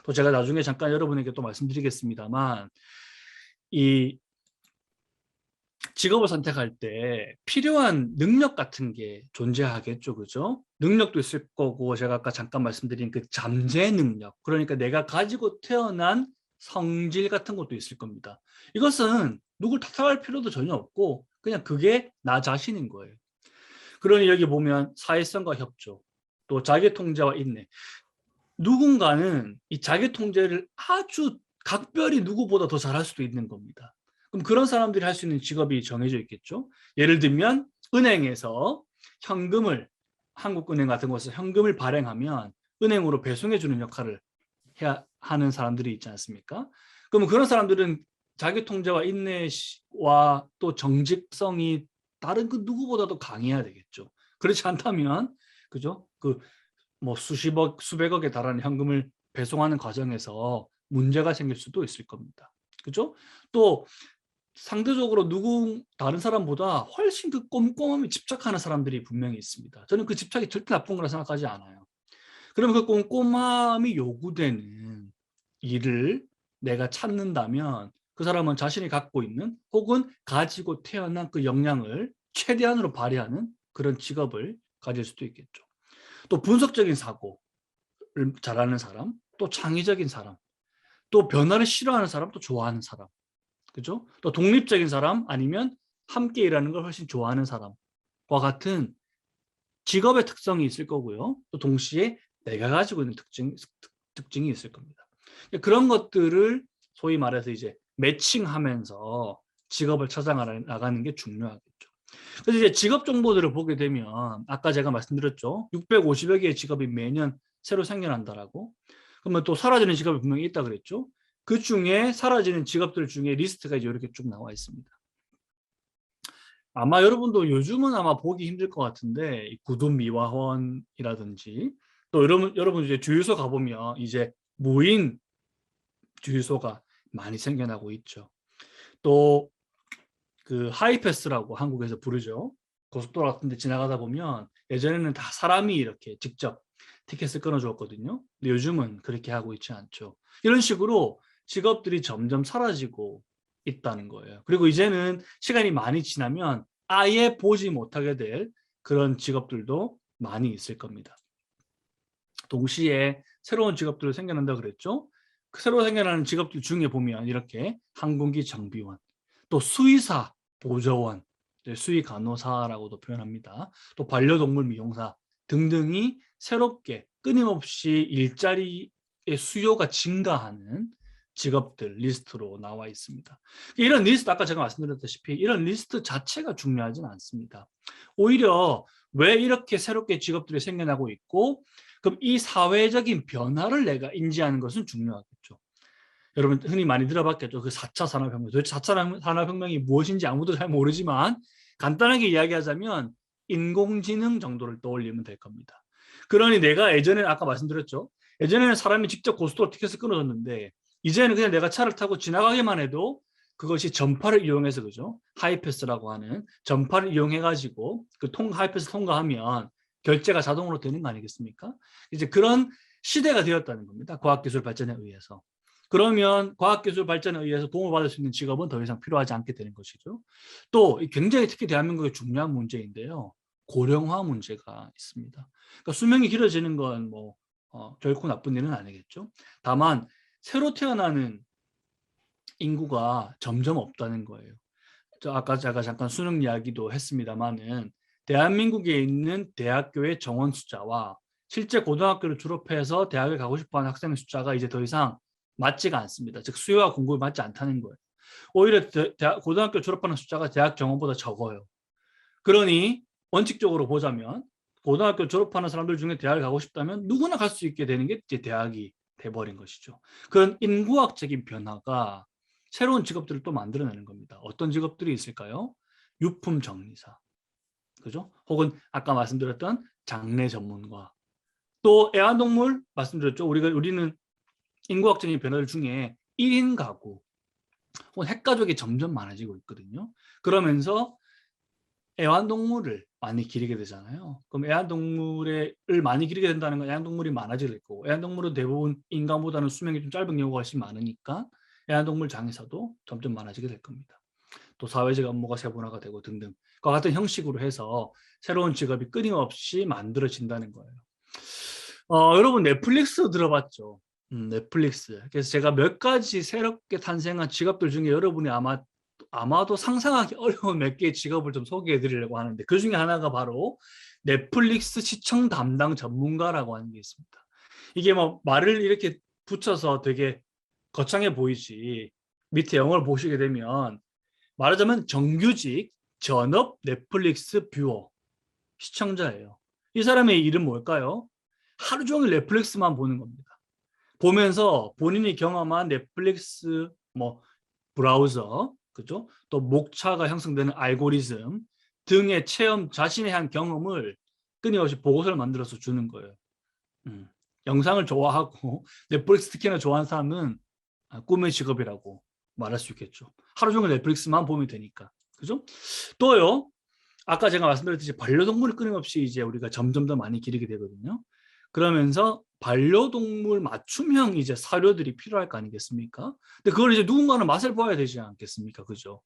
또 제가 나중에 잠깐 여러분에게 또 말씀드리겠습니다만, 이 직업을 선택할 때 필요한 능력 같은 게 존재하겠죠, 그죠? 능력도 있을 거고, 제가 아까 잠깐 말씀드린 그 잠재 능력, 그러니까 내가 가지고 태어난 성질 같은 것도 있을 겁니다. 이것은 누굴 탓할 필요도 전혀 없고 그냥 그게 나 자신인 거예요. 그러니 여기 보면 사회성과 협조, 또 자기 통제와 인내. 누군가는 이 자기 통제를 아주 각별히 누구보다 더 잘할 수도 있는 겁니다. 그럼 그런 사람들이 할 수 있는 직업이 정해져 있겠죠. 예를 들면 은행에서 현금을, 한국은행 같은 곳에서 현금을 발행하면 은행으로 배송해 주는 역할을 해야 하는 사람들이 있지 않습니까? 그러면 그런 사람들은 자기 통제와 인내와 또 정직성이 다른 그 누구보다도 강해야 되겠죠. 그렇지 않다면, 그죠? 그 뭐 수십억, 수백억에 달하는 현금을 배송하는 과정에서 문제가 생길 수도 있을 겁니다. 그죠? 또 상대적으로 다른 사람보다 훨씬 그 꼼꼼함에 집착하는 사람들이 분명히 있습니다. 저는 그 집착이 절대 나쁜 거라 생각하지 않아요. 그러면 그 꼼꼼함이 요구되는 일을 내가 찾는다면 그 사람은 자신이 갖고 있는 혹은 가지고 태어난 그 역량을 최대한으로 발휘하는 그런 직업을 가질 수도 있겠죠. 또 분석적인 사고를 잘하는 사람, 또 창의적인 사람, 또 변화를 싫어하는 사람, 또 좋아하는 사람, 그죠? 또 독립적인 사람, 아니면 함께 일하는 걸 훨씬 좋아하는 사람과 같은 직업의 특성이 있을 거고요. 또 동시에 내가 가지고 있는 특징이 있을 겁니다. 그런 것들을 소위 말해서 이제 매칭하면서 직업을 찾아 나가는 게 중요하겠죠. 그래서 이제 직업 정보들을 보게 되면 아까 제가 말씀드렸죠. 650여 개의 직업이 매년 새로 생겨난다라고. 그러면 또 사라지는 직업이 분명히 있다 그랬죠. 그 중에 사라지는 직업들 중에 리스트가 이제 이렇게 쭉 나와 있습니다. 아마 여러분도 요즘은 아마 보기 힘들 것 같은데 구두 미화원이라든지, 또 여러분 이제 주유소 가보면 이제 무인 주유소가 많이 생겨나고 있죠. 또 그 하이패스라고 한국에서 부르죠. 고속도로 같은 데 지나가다 보면 예전에는 다 사람이 이렇게 직접 티켓을 끊어줬거든요. 근데 요즘은 그렇게 하고 있지 않죠. 이런 식으로 직업들이 점점 사라지고 있다는 거예요. 그리고 이제는 시간이 많이 지나면 아예 보지 못하게 될 그런 직업들도 많이 있을 겁니다. 동시에 새로운 직업들이 생겨난다 그랬죠. 그 새로 생겨나는 직업들 중에 보면 이렇게 항공기 정비원, 또 수의사, 보조원, 수의 간호사라고도 표현합니다. 또 반려동물 미용사 등등이 새롭게 끊임없이 일자리의 수요가 증가하는 직업들 리스트로 나와 있습니다. 이런 리스트, 아까 제가 말씀드렸다시피 이런 리스트 자체가 중요하진 않습니다. 오히려 왜 이렇게 새롭게 직업들이 생겨나고 있고, 그럼 이 사회적인 변화를 내가 인지하는 것은 중요하겠죠. 여러분 흔히 많이 들어봤겠죠. 그 4차 산업혁명. 도대체 4차 산업혁명이 무엇인지 아무도 잘 모르지만 간단하게 이야기하자면 인공지능 정도를 떠올리면 될 겁니다. 그러니 내가 예전에 아까 말씀드렸죠. 예전에는 사람이 직접 고속도로 티켓을 끊어줬는데 이제는 그냥 내가 차를 타고 지나가기만 해도 그것이 전파를 이용해서, 그죠? 하이패스라고 하는 전파를 이용해 가지고 그 하이패스 통과하면 결제가 자동으로 되는 거 아니겠습니까? 이제 그런 시대가 되었다는 겁니다. 과학기술 발전에 의해서. 그러면 과학기술 발전에 의해서 도움을 받을 수 있는 직업은 더 이상 필요하지 않게 되는 것이죠. 또 굉장히 특히 대한민국의 중요한 문제인데요. 고령화 문제가 있습니다. 그러니까 수명이 길어지는 건 결코 나쁜 일은 아니겠죠. 다만 새로 태어나는 인구가 점점 없다는 거예요. 아까 제가 잠깐 수능 이야기도 했습니다마는 대한민국에 있는 대학교의 정원 숫자와 실제 고등학교를 졸업해서 대학에 가고 싶어하는 학생의 숫자가 이제 더 이상 맞지가 않습니다. 즉 수요와 공급이 맞지 않다는 거예요. 오히려 고등학교 졸업하는 숫자가 대학 정원보다 적어요. 그러니 원칙적으로 보자면 고등학교 졸업하는 사람들 중에 대학을 가고 싶다면 누구나 갈 수 있게 되는 게 이제 대학이 돼버린 것이죠. 그런 인구학적인 변화가 새로운 직업들을 또 만들어내는 겁니다. 어떤 직업들이 있을까요? 유품 정리사, 그죠? 혹은 아까 말씀드렸던 장례 전문가, 또 애완동물 말씀드렸죠. 우리는 인구학적인 변화들 중에 1인 가구 혹은 핵가족이 점점 많아지고 있거든요. 그러면서 애완동물을 많이 기르게 되잖아요. 그럼 애완동물을 많이 기르게 된다는 건 애완동물이 많아질 거고, 애완동물은 대부분 인간보다는 수명이 좀 짧은 경우가 훨씬 많으니까 애완동물 장의사도 점점 많아지게 될 겁니다. 또 사회적 업무가 세분화가 되고 등등 과 같은 형식으로 해서 새로운 직업이 끊임없이 만들어진다는 거예요. 여러분 넷플릭스 들어봤죠? 넷플릭스. 그래서 제가 몇 가지 새롭게 탄생한 직업들 중에 여러분이 아마도 상상하기 어려운 몇 개의 직업을 좀 소개해 드리려고 하는데, 그 중에 하나가 바로 넷플릭스 시청 담당 전문가라고 하는 게 있습니다. 이게 말을 이렇게 붙여서 되게 거창해 보이지, 밑에 영어를 보시게 되면 말하자면 정규직 전업 넷플릭스 뷰어 시청자예요. 이 사람의 일은 뭘까요? 하루 종일 넷플릭스만 보는 겁니다. 보면서 본인이 경험한 넷플릭스 브라우저, 그죠? 또 목차가 형성되는 알고리즘 등의 체험, 자신의 한 경험을 끊임없이 보고서를 만들어서 주는 거예요. 영상을 좋아하고 넷플릭스 특히나 좋아하는 사람은 꿈의 직업이라고 말할 수 있겠죠. 하루 종일 넷플릭스만 보면 되니까, 그죠? 또요, 아까 제가 말씀드렸듯이 반려동물을 끊임없이 이제 우리가 점점 더 많이 기르게 되거든요. 그러면서 반려동물 맞춤형 이제 사료들이 필요할 거 아니겠습니까? 근데 그걸 이제 누군가는 맛을 봐야 되지 않겠습니까? 그죠?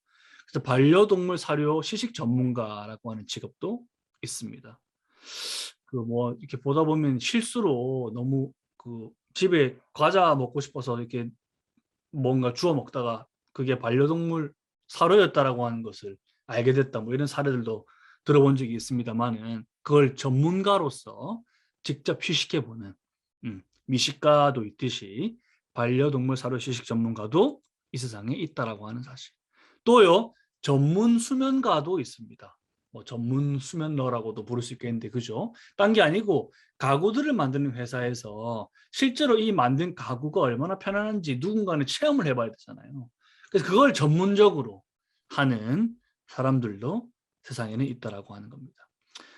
그래서 반려동물 사료 시식 전문가라고 하는 직업도 있습니다. 이렇게 보다 보면 실수로 너무 집에 과자 먹고 싶어서 이렇게 뭔가 주워 먹다가 그게 반려동물 사료였다라고 하는 것을 알게 됐다, 이런 사례들도 들어본 적이 있습니다만은, 그걸 전문가로서 직접 휴식해보는 미식가도 있듯이 반려동물 사료 휴식 전문가도 이 세상에 있다라고 하는 사실. 또요, 전문 수면가도 있습니다. 전문 수면러라고도 부를 수 있겠는데, 그죠? 딴 게 아니고 가구들을 만드는 회사에서 실제로 이 만든 가구가 얼마나 편안한지 누군가는 체험을 해봐야 되잖아요. 그래서 그걸 전문적으로 하는 사람들도 세상에는 있다라고 하는 겁니다.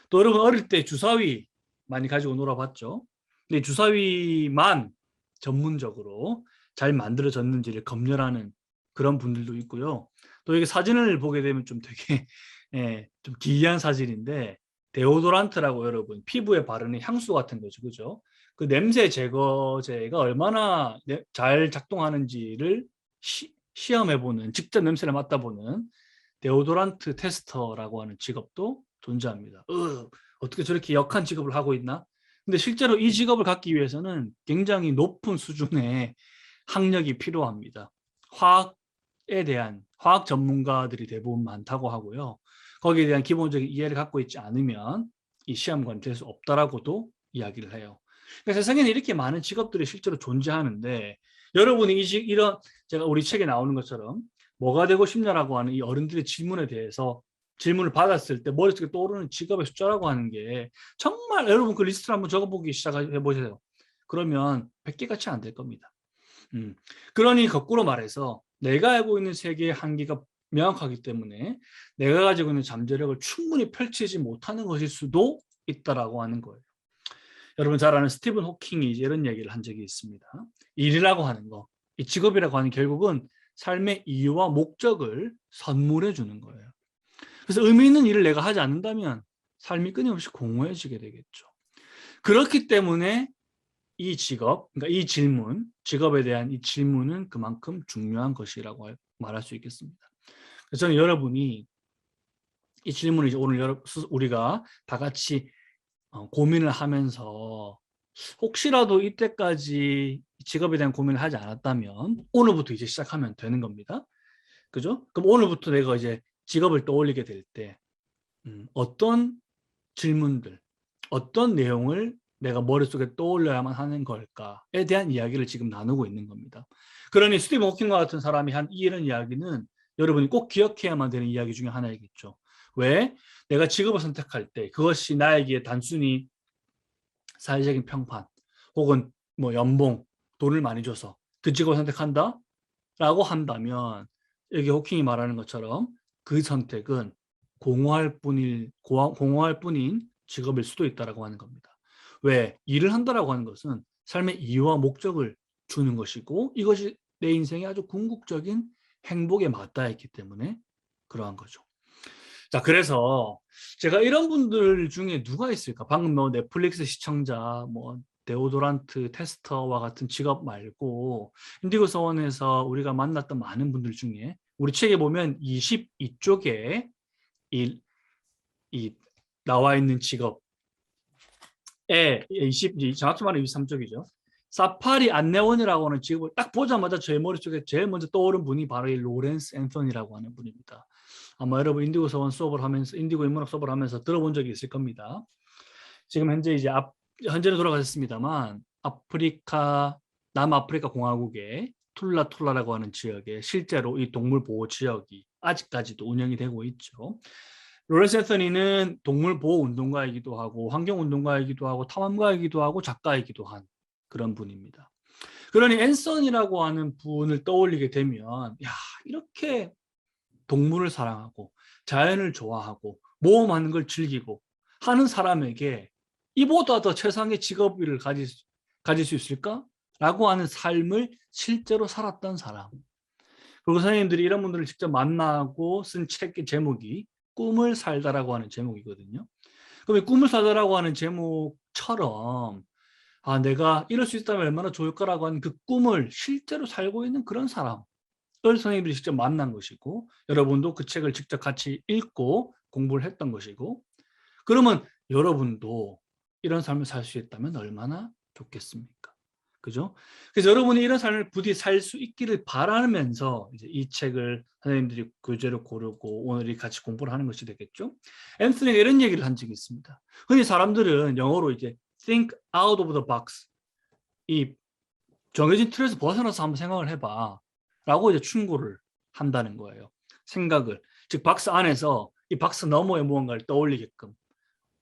또 여러분 어릴 때 주사위 많이 가지고 놀아봤죠? 근데 주사위만 전문적으로 잘 만들어졌는지를 검열하는 그런 분들도 있고요. 또 이게 사진을 보게 되면 좀 되게 좀 기이한 사진인데, 데오도란트라고 여러분 피부에 바르는 향수 같은 거죠. 그죠? 그 냄새 제거제가 얼마나 잘 작동하는지를 시험해보는, 직접 냄새를 맡아보는 데오도란트 테스터라고 하는 직업도 존재합니다. 어떻게 저렇게 역한 직업을 하고 있나? 근데 실제로 이 직업을 갖기 위해서는 굉장히 높은 수준의 학력이 필요합니다. 화학에 대한 화학 전문가들이 대부분 많다고 하고요. 거기에 대한 기본적인 이해를 갖고 있지 않으면 이 시험관이 될 수 없다라고도 이야기를 해요. 그러니까 세상에는 이렇게 많은 직업들이 실제로 존재하는데 여러분이 이런 제가 우리 책에 나오는 것처럼 뭐가 되고 싶냐라고 하는 이 어른들의 질문에 대해서 질문을 받았을 때 머릿속에 떠오르는 직업의 숫자라고 하는 게 정말 여러분 그 리스트를 한번 적어보기 시작해 보세요. 그러면 100개가 채 안 될 겁니다. 그러니 거꾸로 말해서 내가 알고 있는 세계의 한계가 명확하기 때문에 내가 가지고 있는 잠재력을 충분히 펼치지 못하는 것일 수도 있다라고 하는 거예요. 여러분 잘 아는 스티븐 호킹이 이런 얘기를 한 적이 있습니다. 일이라고 하는 거, 이 직업이라고 하는 결국은 삶의 이유와 목적을 선물해 주는 거예요. 그래서 의미 있는 일을 내가 하지 않는다면 삶이 끊임없이 공허해지게 되겠죠. 그렇기 때문에 이 직업, 그러니까 이 질문, 직업에 대한 이 질문은 그만큼 중요한 것이라고 말할 수 있겠습니다. 그래서 저는 여러분이 이 질문을 이제 오늘 우리가 다 같이 고민을 하면서 혹시라도 이때까지 직업에 대한 고민을 하지 않았다면 오늘부터 이제 시작하면 되는 겁니다. 그죠? 그럼 오늘부터 내가 이제 직업을 떠올리게 될 때 어떤 질문들, 어떤 내용을 내가 머릿속에 떠올려야만 하는 걸까에 대한 이야기를 지금 나누고 있는 겁니다. 그러니 스티븐 호킹과 같은 사람이 한 이런 이야기는 여러분이 꼭 기억해야만 되는 이야기 중에 하나이겠죠. 왜? 내가 직업을 선택할 때 그것이 나에게 단순히 사회적인 평판 혹은 뭐 연봉, 돈을 많이 줘서 그 직업을 선택한다? 라고 한다면 여기 호킹이 말하는 것처럼 그 선택은 공허할 뿐인 직업일 수도 있다라고 하는 겁니다. 왜? 일을 한다라고 하는 것은 삶의 이유와 목적을 주는 것이고 이것이 내 인생의 아주 궁극적인 행복에 맞닿아 있기 때문에 그러한 거죠. 자, 그래서 제가 이런 분들 중에 누가 있을까? 방금 뭐 넷플릭스 시청자, 뭐 데오도란트 테스터와 같은 직업 말고 인디고 서원에서 우리가 만났던 많은 분들 중에 우리 책에 보면 22쪽에 이 나와 있는 직업에 정확히 말하면 23쪽이죠. 사파리 안내원이라고 하는 직업을 딱 보자마자 제 머릿속에 제일 먼저 떠오른 분이 바로 이 로렌스 앤서니라고 하는 분입니다. 아마 여러분 인디고 서원 수업을 하면서 인디고 인문학 수업을 하면서 들어본 적이 있을 겁니다. 지금 현재 이제 현재는 돌아가셨습니다만 남아프리카 공화국의 툴라툴라라고 하는 지역에 실제로 이 동물 보호 지역이 아직까지도 운영이 되고 있죠. 로렌스 앤서니는 동물 보호 운동가이기도 하고 환경 운동가이기도 하고 탐험가이기도 하고 작가이기도 한 그런 분입니다. 그러니 앤서니라고 하는 분을 떠올리게 되면 야, 이렇게 동물을 사랑하고 자연을 좋아하고 모험하는 걸 즐기고 하는 사람에게 이보다 더 최상의 직업을 가질 수 있을까? 라고 하는 삶을 실제로 살았던 사람. 그리고 선생님들이 이런 분들을 직접 만나고 쓴 책의 제목이 꿈을 살다라고 하는 제목이거든요. 그럼 이 꿈을 살다라고 하는 제목처럼 내가 이럴 수 있다면 얼마나 좋을까라고 하는 그 꿈을 실제로 살고 있는 그런 사람을 선생님들이 직접 만난 것이고 여러분도 그 책을 직접 같이 읽고 공부를 했던 것이고 그러면 여러분도 이런 삶을 살 수 있다면 얼마나 좋겠습니까? 그죠? 그래서 여러분이 이런 삶을 부디 살 수 있기를 바라면서 이제 이 책을 선생님들이 교재로 고르고 오늘이 같이 공부를 하는 것이 되겠죠. 앤서니가 이런 얘기를 한 적이 있습니다. 흔히 사람들은 영어로 이제 think out of the box, 이 정해진 틀에서 벗어나서 한번 생각을 해봐 라고 이제 충고를 한다는 거예요. 생각을, 즉 박스 안에서 이 박스 너머의 무언가를 떠올리게끔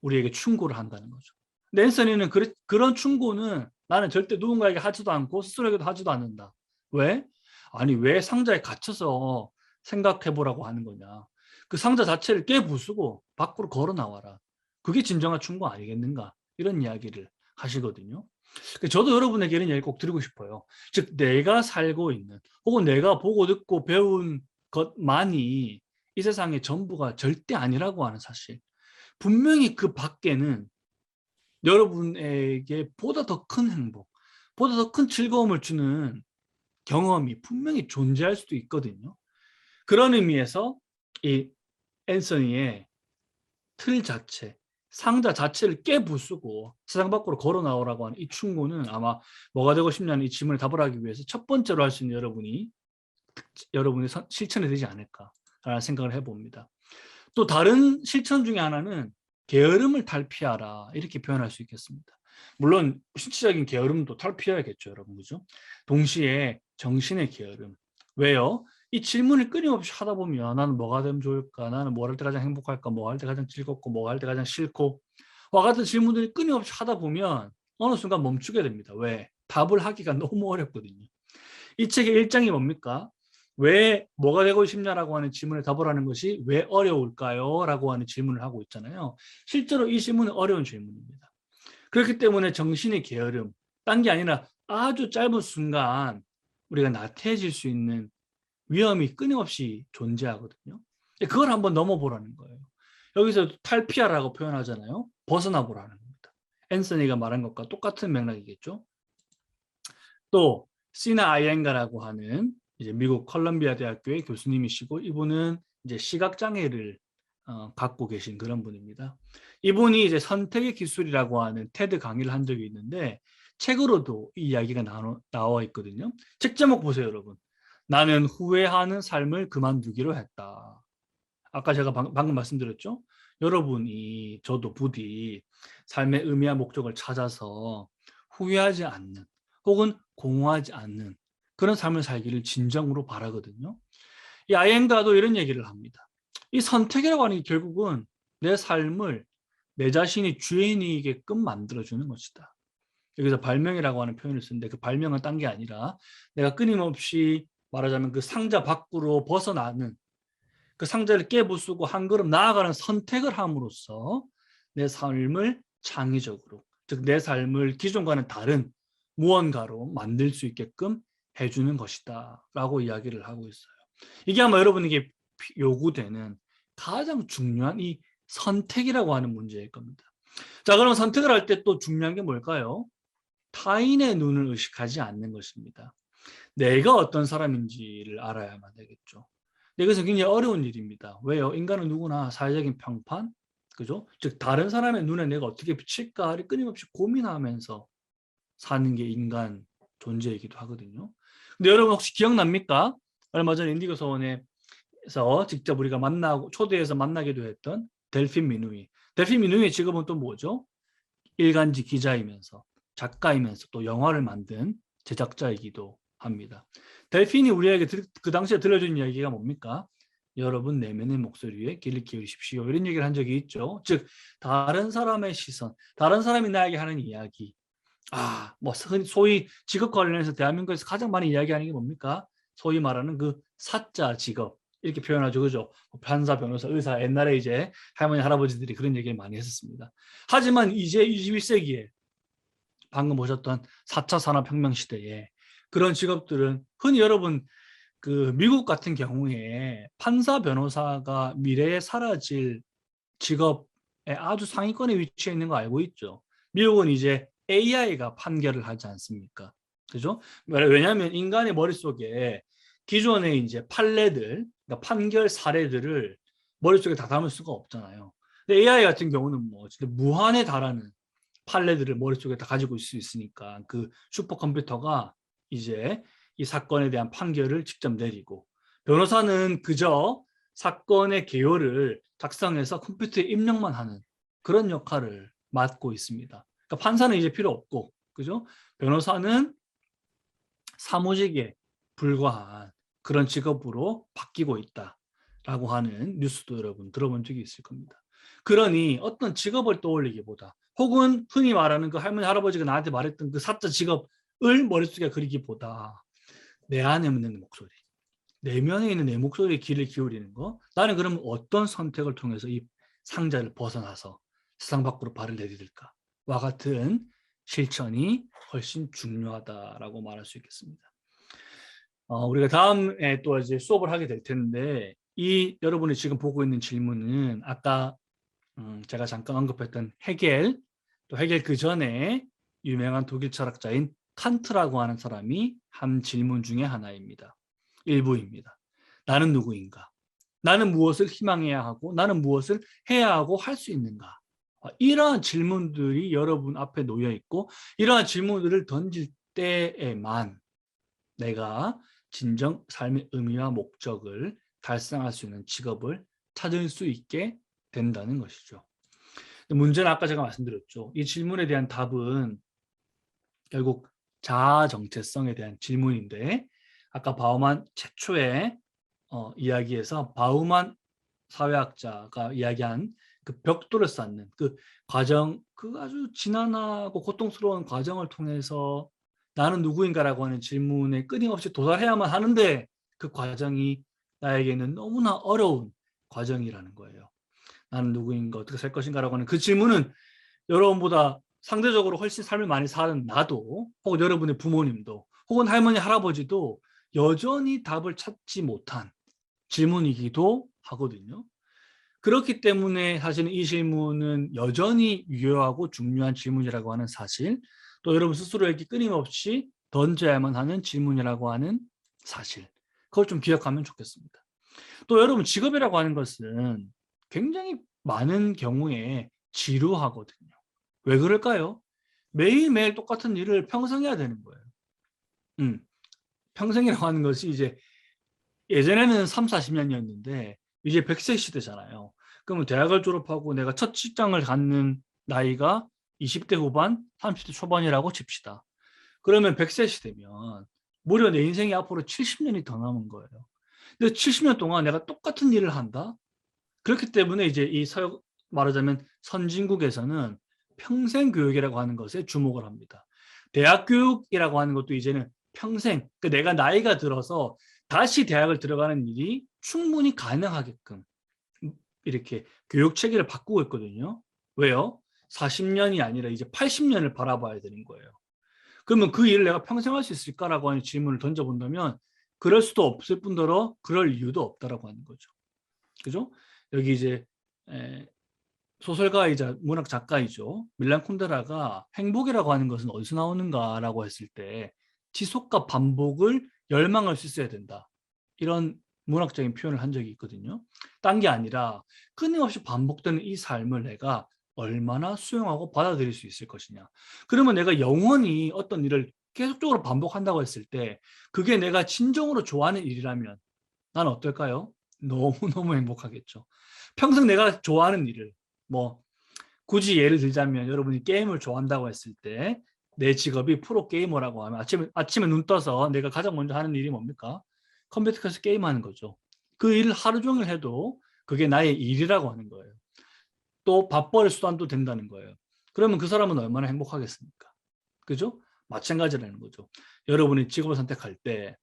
우리에게 충고를 한다는 거죠. 앤서니는 그런 충고는 나는 절대 누군가에게 하지도 않고 스스로에게도 하지도 않는다. 왜? 아니 왜 상자에 갇혀서 생각해보라고 하는 거냐. 그 상자 자체를 깨부수고 밖으로 걸어 나와라. 그게 진정한 충고 아니겠는가. 이런 이야기를 하시거든요. 저도 여러분에게 이런 이야기 꼭 드리고 싶어요. 즉 내가 살고 있는 혹은 내가 보고 듣고 배운 것만이 이 세상의 전부가 절대 아니라고 하는 사실. 분명히 그 밖에는 여러분에게 보다 더 큰 행복, 보다 더 큰 즐거움을 주는 경험이 분명히 존재할 수도 있거든요. 그런 의미에서 이 앤서니의 틀 자체, 상자 자체를 깨부수고 세상 밖으로 걸어 나오라고 하는 이 충고는 아마 뭐가 되고 싶냐는 이 질문에 답을 하기 위해서 첫 번째로 할 수 있는 여러분의 실천이 되지 않을까라는 생각을 해봅니다. 또 다른 실천 중에 하나는 게으름을 탈피하라, 이렇게 표현할 수 있겠습니다. 물론 신체적인 게으름도 탈피해야겠죠, 여러분, 그죠? 동시에 정신의 게으름. 왜요? 이 질문을 끊임없이 하다 보면 나는 뭐가 되면 좋을까? 나는 뭐 할 때 가장 행복할까? 뭐 할 때 가장 즐겁고 뭐 할 때 가장 싫고 와 같은 질문들을 끊임없이 하다 보면 어느 순간 멈추게 됩니다. 왜? 답을 하기가 너무 어렵거든요. 이 책의 일장이 뭡니까? 왜 뭐가 되고 싶냐라고 하는 질문에 답을 하는 것이 왜 어려울까요? 라고 하는 질문을 하고 있잖아요. 실제로 이 질문은 어려운 질문입니다. 그렇기 때문에 정신의 게으름, 딴 게 아니라 아주 짧은 순간 우리가 나태해질 수 있는 위험이 끊임없이 존재하거든요. 그걸 한번 넘어보라는 거예요. 여기서 탈피하라고 표현하잖아요. 벗어나 보라는 겁니다. 앤서니가 말한 것과 똑같은 맥락이겠죠. 또 시나 아이엔가라고 하는 이제 미국 컬럼비아 대학교의 교수님이시고, 이분은 이제 시각 장애를 갖고 계신 그런 분입니다. 이분이 이제 선택의 기술이라고 하는 테드 강의를 한 적이 있는데 책으로도 이 이야기가 나와 있거든요. 책 제목 보세요, 여러분. 나는 후회하는 삶을 그만두기로 했다. 아까 제가 방금 말씀드렸죠. 여러분이, 저도 부디 삶의 의미와 목적을 찾아서 후회하지 않는, 혹은 공허하지 않는 그런 삶을 살기를 진정으로 바라거든요. 이 아이엔가도 이런 얘기를 합니다. 이 선택이라고 하는 게 결국은 내 삶을 내 자신이 주인이게끔 만들어주는 것이다. 여기서 발명이라고 하는 표현을 쓰는데 그 발명은 딴 게 아니라 내가 끊임없이 말하자면 그 상자 밖으로 벗어나는, 그 상자를 깨부수고 한 걸음 나아가는 선택을 함으로써 내 삶을 창의적으로, 즉 내 삶을 기존과는 다른 무언가로 만들 수 있게끔 해주는 것이다 라고 이야기를 하고 있어요. 이게 아마 여러분에게 요구되는 가장 중요한 이 선택이라고 하는 문제일 겁니다. 자, 그럼 선택을 할 때 또 중요한 게 뭘까요? 타인의 눈을 의식하지 않는 것입니다. 내가 어떤 사람인지를 알아야만 되겠죠. 이것은 굉장히 어려운 일입니다. 왜요? 인간은 누구나 사회적인 평판, 그죠? 즉 다른 사람의 눈에 내가 어떻게 비칠까를 끊임없이 고민하면서 사는 게 인간 존재이기도 하거든요. 근데 여러분 혹시 기억납니까? 얼마 전 인디고 서원에서 직접 우리가 만나고 초대해서 만나기도 했던 델핀 미누이. 델핀 미누이의 직업은 또 뭐죠? 일간지 기자이면서 작가이면서 또 영화를 만든 제작자이기도 합니다. 델핀이 우리에게 그 당시에 들려준 이야기가 뭡니까? 여러분 내면의 목소리 위에 귀를 기울이십시오. 이런 얘기를 한 적이 있죠. 즉 다른 사람의 시선, 다른 사람이 나에게 하는 이야기. 뭐 소위 직업 관련해서 대한민국에서 가장 많이 이야기하는 게 뭡니까? 소위 말하는 그 사자 직업, 이렇게 표현하죠, 그죠? 판사, 변호사, 의사, 옛날에 이제 할머니, 할아버지들이 그런 얘기를 많이 했었습니다. 하지만 이제 21세기에 방금 보셨던 4차 산업혁명 시대에 그런 직업들은 흔히 여러분 그 미국 같은 경우에 판사, 변호사가 미래에 사라질 직업의 아주 상위권에 위치해 있는 거 알고 있죠? 미국은 이제 AI가 판결을 하지 않습니까? 그죠? 왜냐하면 인간의 머릿속에 기존의 이제 판례들, 그러니까 판결 사례들을 머릿속에 다 담을 수가 없잖아요. 근데 AI 같은 경우는 뭐 진짜 무한에 달하는 판례들을 머릿속에 다 가지고 있을 수 있으니까 그 슈퍼컴퓨터가 이제 이 사건에 대한 판결을 직접 내리고, 변호사는 그저 사건의 개요를 작성해서 컴퓨터에 입력만 하는 그런 역할을 맡고 있습니다. 그러니까 판사는 이제 필요 없고, 그죠? 변호사는 사무직에 불과한 그런 직업으로 바뀌고 있다라고 하는 뉴스도 여러분 들어본 적이 있을 겁니다. 그러니 어떤 직업을 떠올리기보다, 혹은 흔히 말하는 그 할머니, 할아버지가 나한테 말했던 그 사자 직업을 머릿속에 그리기보다 내 안에 있는 목소리, 내면에 있는 내 목소리에 귀를 기울이는 거, 나는 그러면 어떤 선택을 통해서 이 상자를 벗어나서 세상 밖으로 발을 내디딜까와 같은 실천이 훨씬 중요하다라고 말할 수 있겠습니다. 우리가 다음에 또 이제 수업을 하게 될 텐데, 이 여러분이 지금 보고 있는 질문은 아까 제가 잠깐 언급했던 헤겔, 또 헤겔 그 전에 유명한 독일 철학자인 칸트라고 하는 사람이 한 질문 중에 하나입니다. 일부입니다. 나는 누구인가? 나는 무엇을 희망해야 하고 나는 무엇을 해야 하고 할 수 있는가? 이러한 질문들이 여러분 앞에 놓여 있고 이러한 질문들을 던질 때에만 내가 진정 삶의 의미와 목적을 달성할 수 있는 직업을 찾을 수 있게 된다는 것이죠. 문제는 아까 제가 말씀드렸죠. 이 질문에 대한 답은 결국 자아 정체성에 대한 질문인데 아까 바우만 최초의 이야기에서 바우만 사회학자가 이야기한 그 벽돌을 쌓는 그 과정, 그 아주 지난하고 고통스러운 과정을 통해서 나는 누구인가라고 하는 질문에 끊임없이 도달해야만 하는데 그 과정이 나에게는 너무나 어려운 과정이라는 거예요. 나는 누구인가 어떻게 살 것인가라고 하는 그 질문은 여러분보다 상대적으로 훨씬 삶을 많이 사는 나도 혹은 여러분의 부모님도 혹은 할머니 할아버지도 여전히 답을 찾지 못한 질문이기도 하거든요. 그렇기 때문에 사실은 이 질문은 여전히 유효하고 중요한 질문이라고 하는 사실, 또 여러분 스스로에게 끊임없이 던져야만 하는 질문이라고 하는 사실, 그걸 좀 기억하면 좋겠습니다. 또 여러분 직업이라고 하는 것은 굉장히 많은 경우에 지루하거든요. 왜 그럴까요? 매일매일 똑같은 일을 평생 해야 되는 거예요. 평생이라고 하는 것이 이제 예전에는 3, 40년이었는데 이제 100세 시대잖아요. 그러면 대학을 졸업하고 내가 첫 직장을 갖는 나이가 20대 후반, 30대 초반이라고 칩시다. 그러면 100세 시대면 무려 내 인생이 앞으로 70년이 더 남은 거예요. 근데 70년 동안 내가 똑같은 일을 한다? 그렇기 때문에 이제 말하자면 선진국에서는 평생 교육이라고 하는 것에 주목을 합니다. 대학 교육이라고 하는 것도 이제는 평생, 그러니까 내가 나이가 들어서 다시 대학을 들어가는 일이 충분히 가능하게끔 이렇게 교육 체계를 바꾸고 있거든요. 왜요? 40년이 아니라 이제 80년을 바라봐야 되는 거예요. 그러면 그 일을 내가 평생 할 수 있을까라고 하는 질문을 던져본다면 그럴 수도 없을 뿐더러 그럴 이유도 없다라고 하는 거죠. 그죠? 여기 이제 소설가이자 문학 작가이죠. 밀란 쿤데라가 행복이라고 하는 것은 어디서 나오는가라고 했을 때 지속과 반복을 열망할 수 있어야 된다. 이런 문학적인 표현을 한 적이 있거든요. 딴 게 아니라 끊임없이 반복되는 이 삶을 내가 얼마나 수용하고 받아들일 수 있을 것이냐. 그러면 내가 영원히 어떤 일을 계속적으로 반복한다고 했을 때 그게 내가 진정으로 좋아하는 일이라면 난 어떨까요? 너무너무 행복하겠죠. 평생 내가 좋아하는 일을 뭐 굳이 예를 들자면 여러분이 게임을 좋아한다고 했을 때 내 직업이 프로게이머라고 하면 아침에 눈 떠서 내가 가장 먼저 하는 일이 뭡니까? 컴퓨터에서 게임하는 거죠. 그 일을 하루 종일 해도 그게 나의 일이라고 하는 거예요. 또 밥벌이 수단도 된다는 거예요. 그러면 그 사람은 얼마나 행복하겠습니까? 그죠? 마찬가지라는 거죠. 여러분이 직업을 선택할 때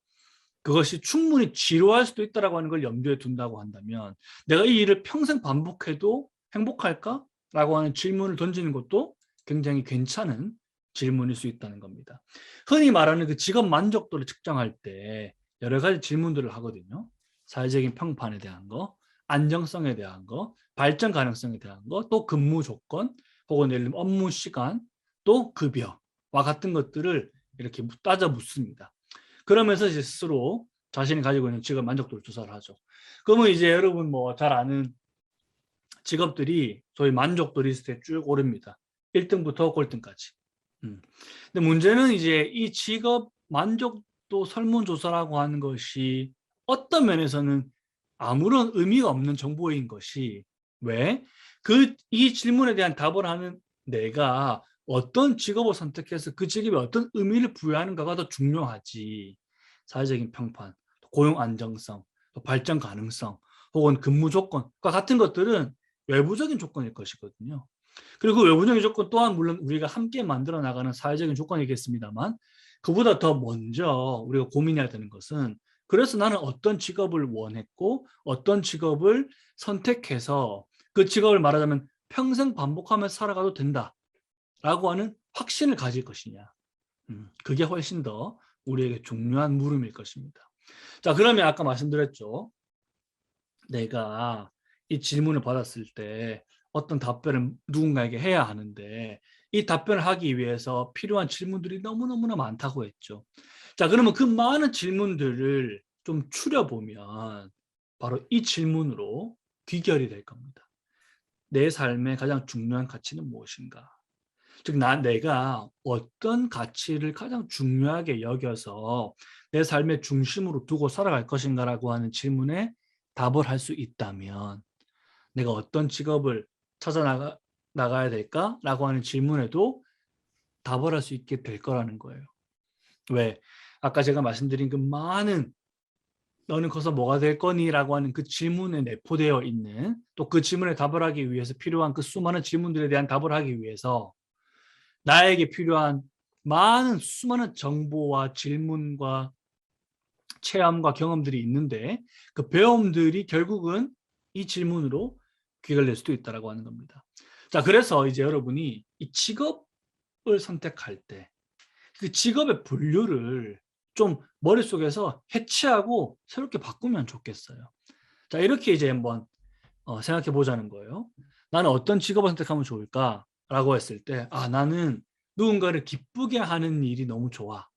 그것이 충분히 지루할 수도 있다고 하는 걸 염두에 둔다고 한다면 내가 이 일을 평생 반복해도 행복할까? 라고 하는 질문을 던지는 것도 굉장히 괜찮은 질문일 수 있다는 겁니다. 흔히 말하는 그 직업 만족도를 측정할 때 여러 가지 질문들을 하거든요. 사회적인 평판에 대한 거, 안정성에 대한 거, 발전 가능성에 대한 거, 또 근무 조건, 혹은 예를 들면 업무 시간, 또 급여와 같은 것들을 이렇게 따져 묻습니다. 그러면서 이제 스스로 자신이 가지고 있는 직업 만족도를 조사를 하죠. 그러면 이제 여러분 뭐 잘 아는 직업들이 저희 만족도 리스트에 쭉 오릅니다. 1등부터 꼴등까지. 근데 문제는 이제 이 직업 만족도 설문조사라고 하는 것이 어떤 면에서는 아무런 의미가 없는 정보인 것이 왜? 이 질문에 대한 답을 하는 내가 어떤 직업을 선택해서 그 직업에 어떤 의미를 부여하는가가 더 중요하지. 사회적인 평판, 고용 안정성, 발전 가능성, 혹은 근무 조건과 같은 것들은 외부적인 조건일 것이거든요. 그리고 그 외부적인 조건 또한 물론 우리가 함께 만들어 나가는 사회적인 조건이겠습니다만 그보다 더 먼저 우리가 고민해야 되는 것은 그래서 나는 어떤 직업을 원했고 어떤 직업을 선택해서 그 직업을 말하자면 평생 반복하면서 살아가도 된다라고 하는 확신을 가질 것이냐. 그게 훨씬 더 우리에게 중요한 물음일 것입니다. 자, 그러면 아까 말씀드렸죠. 내가 이 질문을 받았을 때 어떤 답변을 누군가에게 해야 하는데 이 답변을 하기 위해서 필요한 질문들이 너무너무나 많다고 했죠. 자, 그러면 그 많은 질문들을 좀 추려보면 바로 이 질문으로 귀결이 될 겁니다. 내 삶의 가장 중요한 가치는 무엇인가? 즉, 내가 어떤 가치를 가장 중요하게 여겨서 내 삶의 중심으로 두고 살아갈 것인가라고 하는 질문에 답을 할 수 있다면 내가 어떤 직업을 나가야 될까라고 하는 질문에도 답을 할 수 있게 될 거라는 거예요. 왜? 아까 제가 말씀드린 그 많은 너는 커서 뭐가 될 거니라고 하는 그 질문에 내포되어 있는, 또 그 질문에 답을 하기 위해서 필요한 그 수많은 질문들에 대한 답을 하기 위해서 나에게 필요한 많은 수많은 정보와 질문과 체험과 경험들이 있는데 그 배움들이 결국은 이 질문으로 귀결될 수도 있다라고 하는 겁니다. 자, 그래서 이제 여러분이 이 직업을 선택할 때 그 직업의 분류를 좀 머릿속에서 해체하고 새롭게 바꾸면 좋겠어요. 자, 이렇게 이제 한번 생각해 보자는 거예요. 나는 어떤 직업을 선택하면 좋을까라고 했을 때, 나는 누군가를 기쁘게 하는 일이 너무 좋아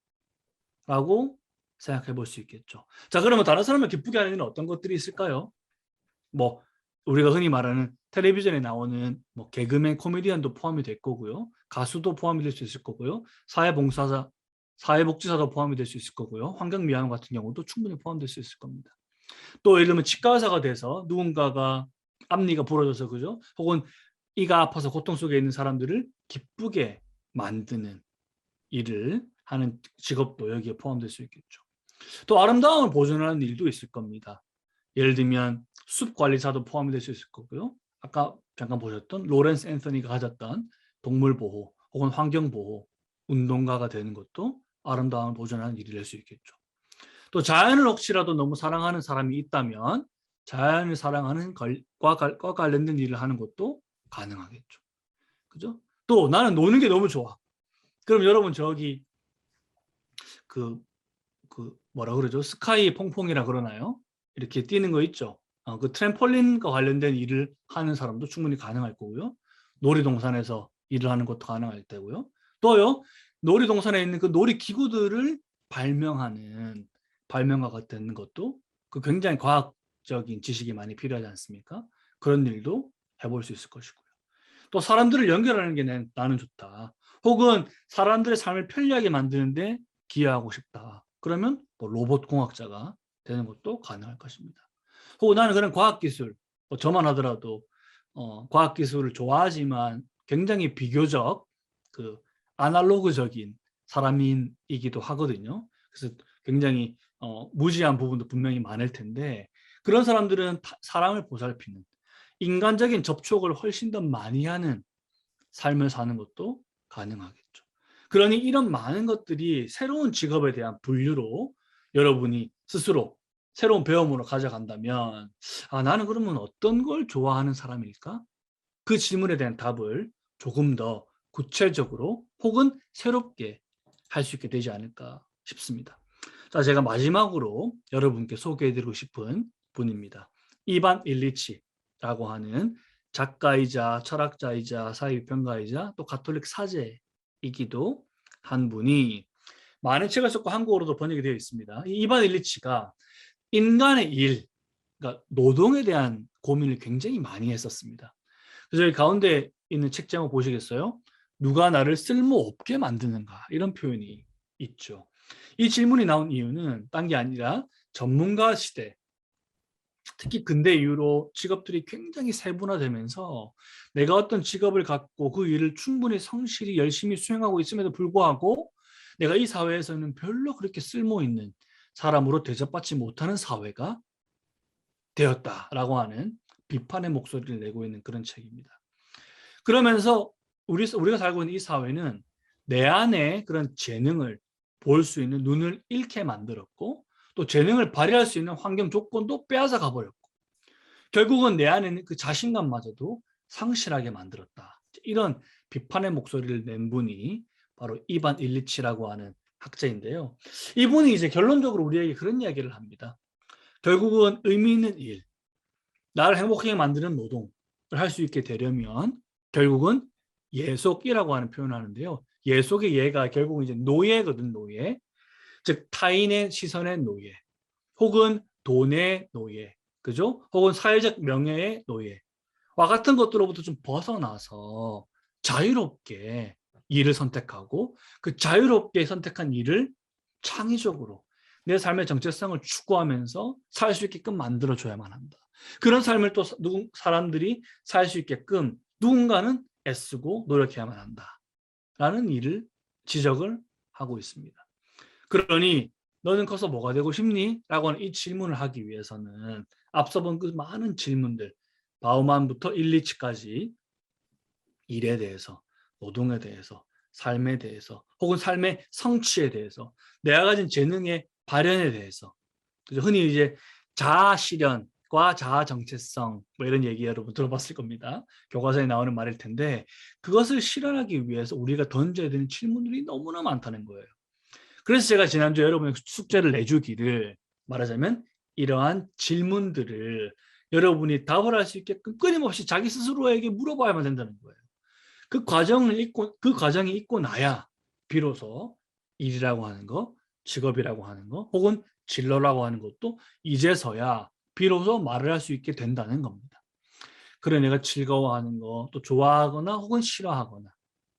라고 생각해 볼 수 있겠죠. 자, 그러면 다른 사람을 기쁘게 하는 일은 어떤 것들이 있을까요? 뭐 우리가 흔히 말하는 텔레비전에 나오는 뭐 개그맨, 코미디언도 포함이 될 거고요. 가수도 포함이 될 수 있을 거고요. 사회봉사자, 사회복지사도 포함이 될 수 있을 거고요. 환경미화원 같은 경우도 충분히 포함될 수 있을 겁니다. 또 예를 들면 치과 의사가 돼서 누군가가 앞니가 부러져서, 그죠? 혹은 이가 아파서 고통 속에 있는 사람들을 기쁘게 만드는 일을 하는 직업도 여기에 포함될 수 있겠죠. 또 아름다움을 보존하는 일도 있을 겁니다. 예를 들면 숲 관리사도 포함이 될 수 있을 거고요. 아까 잠깐 보셨던 로렌스 앤서니가 가졌던 동물 보호 혹은 환경 보호 운동가가 되는 것도 아름다움을 보존하는 일이 될 수 있겠죠. 또 자연을 혹시라도 너무 사랑하는 사람이 있다면 자연을 사랑하는 과 관련된 일을 하는 것도 가능하겠죠. 그죠? 또 나는 노는 게 너무 좋아. 그럼 여러분 저기 그 뭐라 그러죠? 스카이 퐁퐁이라 그러나요? 이렇게 뛰는 거 있죠. 그 트램폴린과 관련된 일을 하는 사람도 충분히 가능할 거고요. 놀이동산에서 일을 하는 것도 가능할 테고요. 또요, 놀이동산에 있는 그 놀이기구들을 발명하는 발명가가 되는 것도 그 굉장히 과학적인 지식이 많이 필요하지 않습니까? 그런 일도 해볼 수 있을 것이고요. 또 사람들을 연결하는 게 나는 좋다. 혹은 사람들의 삶을 편리하게 만드는데 기여하고 싶다. 그러면 뭐 로봇 공학자가 되는 것도 가능할 것입니다. 혹은 나는 그런 과학기술, 저만 하더라도 과학기술을 좋아하지만 굉장히 비교적 그 아날로그적인 사람이기도 하거든요. 그래서 굉장히 무지한 부분도 분명히 많을 텐데 그런 사람들은 사람을 보살피는 인간적인 접촉을 훨씬 더 많이 하는 삶을 사는 것도 가능하겠죠. 그러니 이런 많은 것들이 새로운 직업에 대한 분류로 여러분이 스스로 새로운 배움으로 가져간다면 나는 그러면 어떤 걸 좋아하는 사람일까? 그 질문에 대한 답을 조금 더 구체적으로 혹은 새롭게 할 수 있게 되지 않을까 싶습니다. 자, 제가 마지막으로 여러분께 소개해드리고 싶은 분입니다. 이반 일리치라고 하는 작가이자 철학자이자 사회비평가이자 또 가톨릭 사제이기도 한 분이 많은 책을 썼고 한국어로도 번역이 되어 있습니다. 이반 일리치가 인간의 일, 그러니까 노동에 대한 고민을 굉장히 많이 했었습니다. 그래서 여기 가운데 있는 책 제목 보시겠어요? 누가 나를 쓸모없게 만드는가? 이런 표현이 있죠. 이 질문이 나온 이유는 딴 게 아니라 전문가 시대, 특히 근대 이후로 직업들이 굉장히 세분화되면서 내가 어떤 직업을 갖고 그 일을 충분히 성실히 열심히 수행하고 있음에도 불구하고 내가 이 사회에서는 별로 그렇게 쓸모있는 사람으로 대접받지 못하는 사회가 되었다라고 하는 비판의 목소리를 내고 있는 그런 책입니다. 그러면서 우리가 살고 있는 이 사회는 내 안에 그런 재능을 볼 수 있는 눈을 잃게 만들었고 또 재능을 발휘할 수 있는 환경 조건도 빼앗아 가버렸고 결국은 내 안에 있는 그 자신감마저도 상실하게 만들었다. 이런 비판의 목소리를 낸 분이 바로 이반 일리치라고 하는 학자인데요. 이분이 이제 결론적으로 우리에게 그런 이야기를 합니다. 결국은 의미 있는 일, 나를 행복하게 만드는 노동을 할 수 있게 되려면 결국은 예속이라고 하는 표현을 하는데요. 예속의 예가 결국은 이제 노예거든, 노예. 즉 타인의 시선의 노예, 혹은 돈의 노예, 그죠? 혹은 사회적 명예의 노예와 같은 것들로부터 좀 벗어나서 자유롭게 일을 선택하고 그 자유롭게 선택한 일을 창의적으로 내 삶의 정체성을 추구하면서 살 수 있게끔 만들어줘야만 한다. 그런 삶을 또 사람들이 살 수 있게끔 누군가는 애쓰고 노력해야만 한다. 라는 일을 지적을 하고 있습니다. 그러니 너는 커서 뭐가 되고 싶니? 라고 하는 이 질문을 하기 위해서는 앞서 본 그 많은 질문들, 바우만부터 일리치까지 일에 대해서, 노동에 대해서, 삶에 대해서, 혹은 삶의 성취에 대해서, 내가 가진 재능의 발현에 대해서, 흔히 이제 자아 실현과 자아 정체성 뭐 이런 얘기 여러분 들어봤을 겁니다. 교과서에 나오는 말일 텐데 그것을 실현하기 위해서 우리가 던져야 되는 질문들이 너무나 많다는 거예요. 그래서 제가 지난주에 여러분의 숙제를 내주기를, 말하자면 이러한 질문들을 여러분이 답을 할 수 있게끔 끊임없이 자기 스스로에게 물어봐야만 된다는 거예요. 그 과정이 있고 나야 비로소 일이라고 하는 거, 직업이라고 하는 거, 혹은 진로라고 하는 것도 이제서야 비로소 말을 할 수 있게 된다는 겁니다. 그래, 내가 즐거워하는 거, 또 좋아하거나 혹은 싫어하거나,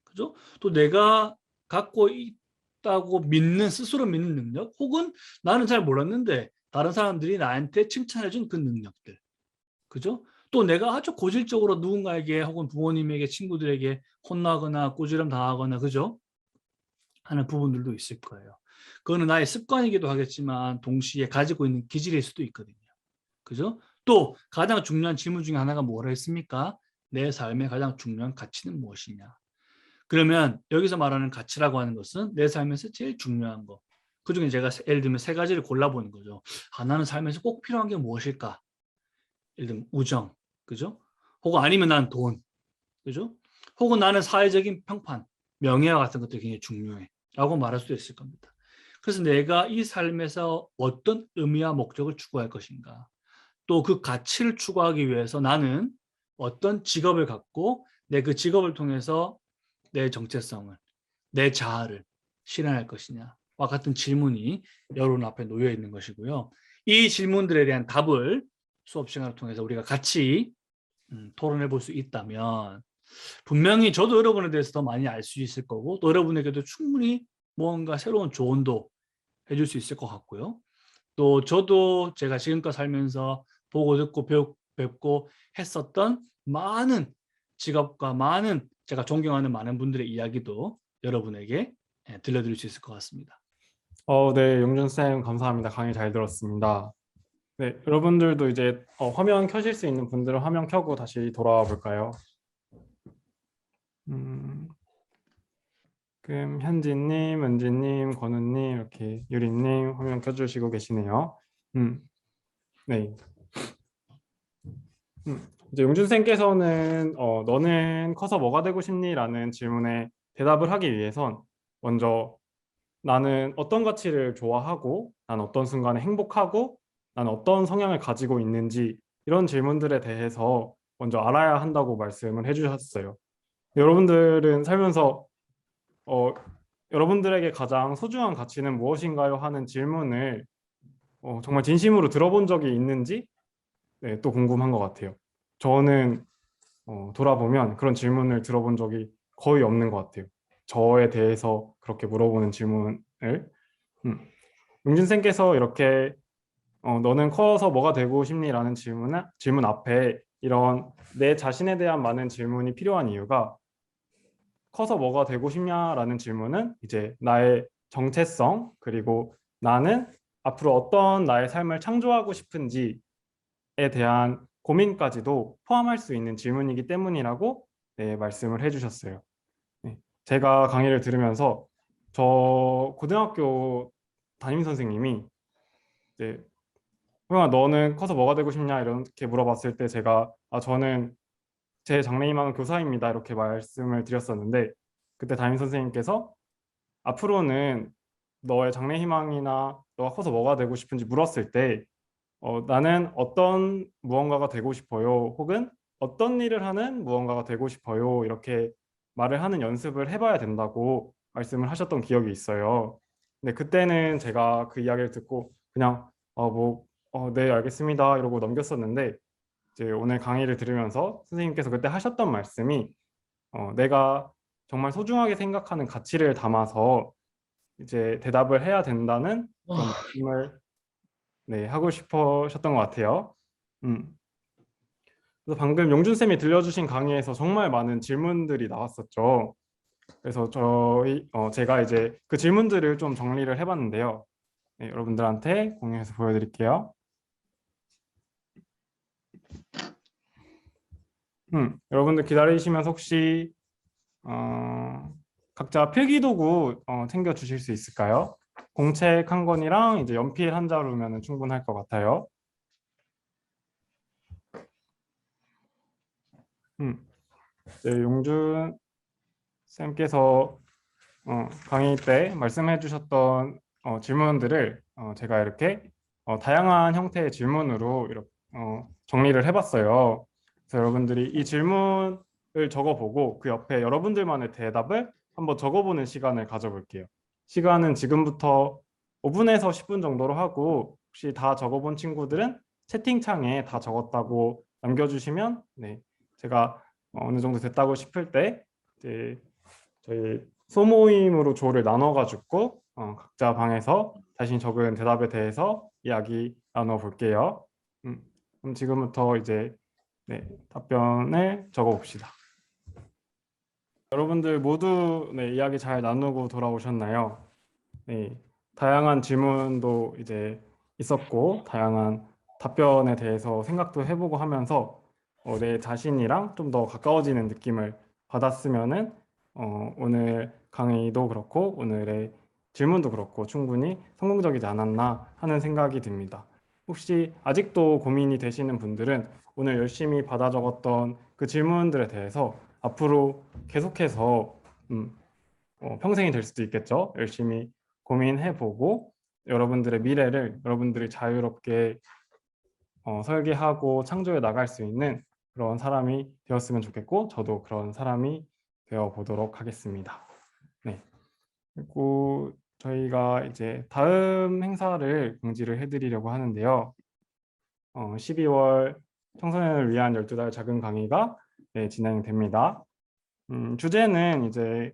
그죠? 또 내가 갖고 있다고 스스로 믿는 능력, 혹은 나는 잘 몰랐는데 다른 사람들이 나한테 칭찬해준 그 능력들, 그죠? 또 내가 아주 고질적으로 누군가에게 혹은 부모님에게, 친구들에게 혼나거나 꾸지람 당하거나, 그죠? 하는 부분들도 있을 거예요. 그거는 나의 습관이기도 하겠지만 동시에 가지고 있는 기질일 수도 있거든요. 그죠? 또 가장 중요한 질문 중에 하나가 뭐라 했습니까? 내 삶의 가장 중요한 가치는 무엇이냐? 그러면 여기서 말하는 가치라고 하는 것은 내 삶에서 제일 중요한 거. 그중에 제가 예를 들면 세 가지를 골라보는 거죠. 나는 삶에서 꼭 필요한 게 무엇일까? 예를 들면 우정, 그죠? 혹은 아니면 난 돈, 그죠? 혹은 나는 사회적인 평판, 명예와 같은 것들이 굉장히 중요해 라고 말할 수도 있을 겁니다. 그래서 내가 이 삶에서 어떤 의미와 목적을 추구할 것인가, 또 그 가치를 추구하기 위해서 나는 어떤 직업을 갖고 내 그 직업을 통해서 내 정체성을, 내 자아를 실현할 것이냐와 같은 질문이 여러분 앞에 놓여 있는 것이고요. 이 질문들에 대한 답을 수업 시간을 통해서 우리가 같이 토론해 볼 수 있다면 분명히 저도 여러분에 대해서 더 많이 알 수 있을 거고, 또 여러분에게도 충분히 무언가 새로운 조언도 해줄 수 있을 것 같고요. 또 저도 제가 지금껏 살면서 보고 듣고 뵙고 했었던 많은 직업과 많은 제가 존경하는 많은 분들의 이야기도 여러분에게 들려드릴 수 있을 것 같습니다. 네, 용준쌤 감사합니다. 강의 잘 들었습니다. 네, 여러분들도 이제 화면 켜실 수 있는 분들은 화면 켜고 다시 돌아와 볼까요? 그럼 현진님, 은지님, 권우님, 이렇게 유리님 화면 켜주시고 계시네요. 네. 이제 용준쌤께서는 너는 커서 뭐가 되고 싶니? 라는 질문에 대답을 하기 위해선 먼저 나는 어떤 가치를 좋아하고 난 어떤 순간에 행복하고 난 어떤 성향을 가지고 있는지 이런 질문들에 대해서 먼저 알아야 한다고 말씀을 해주셨어요. 여러분들은 살면서 어, 여러분들에게 가장 소중한 가치는 무엇인가요? 하는 질문을 정말 진심으로 들어본 적이 있는지 네, 또 궁금한 것 같아요. 저는 돌아보면 그런 질문을 들어본 적이 거의 없는 것 같아요. 저에 대해서 그렇게 물어보는 질문을. 용진쌤께서 이렇게 너는 커서 뭐가 되고 싶니? 라는 질문 앞에 이런 내 자신에 대한 많은 질문이 필요한 이유가 커서 뭐가 되고 싶냐라는 질문은 이제 나의 정체성 그리고 나는 앞으로 어떤 나의 삶을 창조하고 싶은지에 대한 고민까지도 포함할 수 있는 질문이기 때문이라고 네, 말씀을 해주셨어요. 네, 제가 강의를 들으면서 저 고등학교 담임 선생님이 이제 형아 너는 커서 뭐가 되고 싶냐 이렇게 물어봤을 때 제가 저는 제 장래희망은 교사입니다 이렇게 말씀을 드렸었는데 그때 담임 선생님께서 앞으로는 너의 장래희망이나 너가 커서 뭐가 되고 싶은지 물었을 때 나는 어떤 무언가가 되고 싶어요 혹은 어떤 일을 하는 무언가가 되고 싶어요. 이렇게 말을 하는 연습을 해봐야 된다고 말씀을 하셨던 기억이 있어요. 근데 그때는 제가 그 이야기를 듣고 그냥 네, 알겠습니다. 이러고 넘겼었는데 이제 오늘 강의를 들으면서 선생님께서 그때 하셨던 말씀이 내가 정말 소중하게 생각하는 가치를 담아서 이제 대답을 해야 된다는 그런 아, 말씀을 네, 하고 싶으셨던 것 같아요. 음. 그래서 방금 용준 쌤이 들려주신 강의에서 정말 많은 질문들이 나왔었죠. 그래서 제가 이제 그 질문들을 좀 정리를 해봤는데요. 네, 여러분들한테 공유해서 보여드릴게요. 여러분들 기다리시면서 혹시 각자 필기도구 챙겨 주실 수 있을까요? 공책 한 권이랑 이제 연필 한 자루면 충분할 것 같아요. 음, 네, 용준 쌤께서 강의 때 말씀해 주셨던 질문들을 제가 이렇게 다양한 형태의 질문으로 이렇게 정리를 해봤어요. 그래서 여러분들이 이 질문을 적어보고 그 옆에 여러분들만의 대답을 한번 적어보는 시간을 가져볼게요. 시간은 지금부터 5분에서 10분 정도로 하고 혹시 다 적어본 친구들은 채팅창에 다 적었다고 남겨주시면 네, 제가 어느 정도 됐다고 싶을 때 이제 저희 소모임으로 조를 나눠가지고 각자 방에서 자신 적은 대답에 대해서 이야기 나눠볼게요. 그럼 지금부터 이제 네, 답변을 적어봅시다. 여러분들 모두 네, 이야기 잘 나누고 돌아오셨나요? 네, 다양한 질문도 이제 있었고 다양한 답변에 대해서 생각도 해보고 하면서 내 자신이랑 좀 더 가까워지는 느낌을 받았으면은 오늘 강의도 그렇고 오늘의 질문도 그렇고 충분히 성공적이지 않았나 하는 생각이 듭니다. 혹시 아직도 고민이 되시는 분들은 오늘 열심히 받아 적었던 그 질문들에 대해서 앞으로 계속해서 평생이 될 수도 있겠죠. 열심히 고민해보고 여러분들의 미래를 여러분들이 자유롭게 설계하고 창조해 나갈 수 있는 그런 사람이 되었으면 좋겠고 저도 그런 사람이 되어 보도록 하겠습니다. 네. 그리고 저희가 이제 다음 행사를 공지를 해드리려고 하는데요. 12월 청소년을 위한 12달 작은 강의가 네, 진행됩니다. 주제는 이제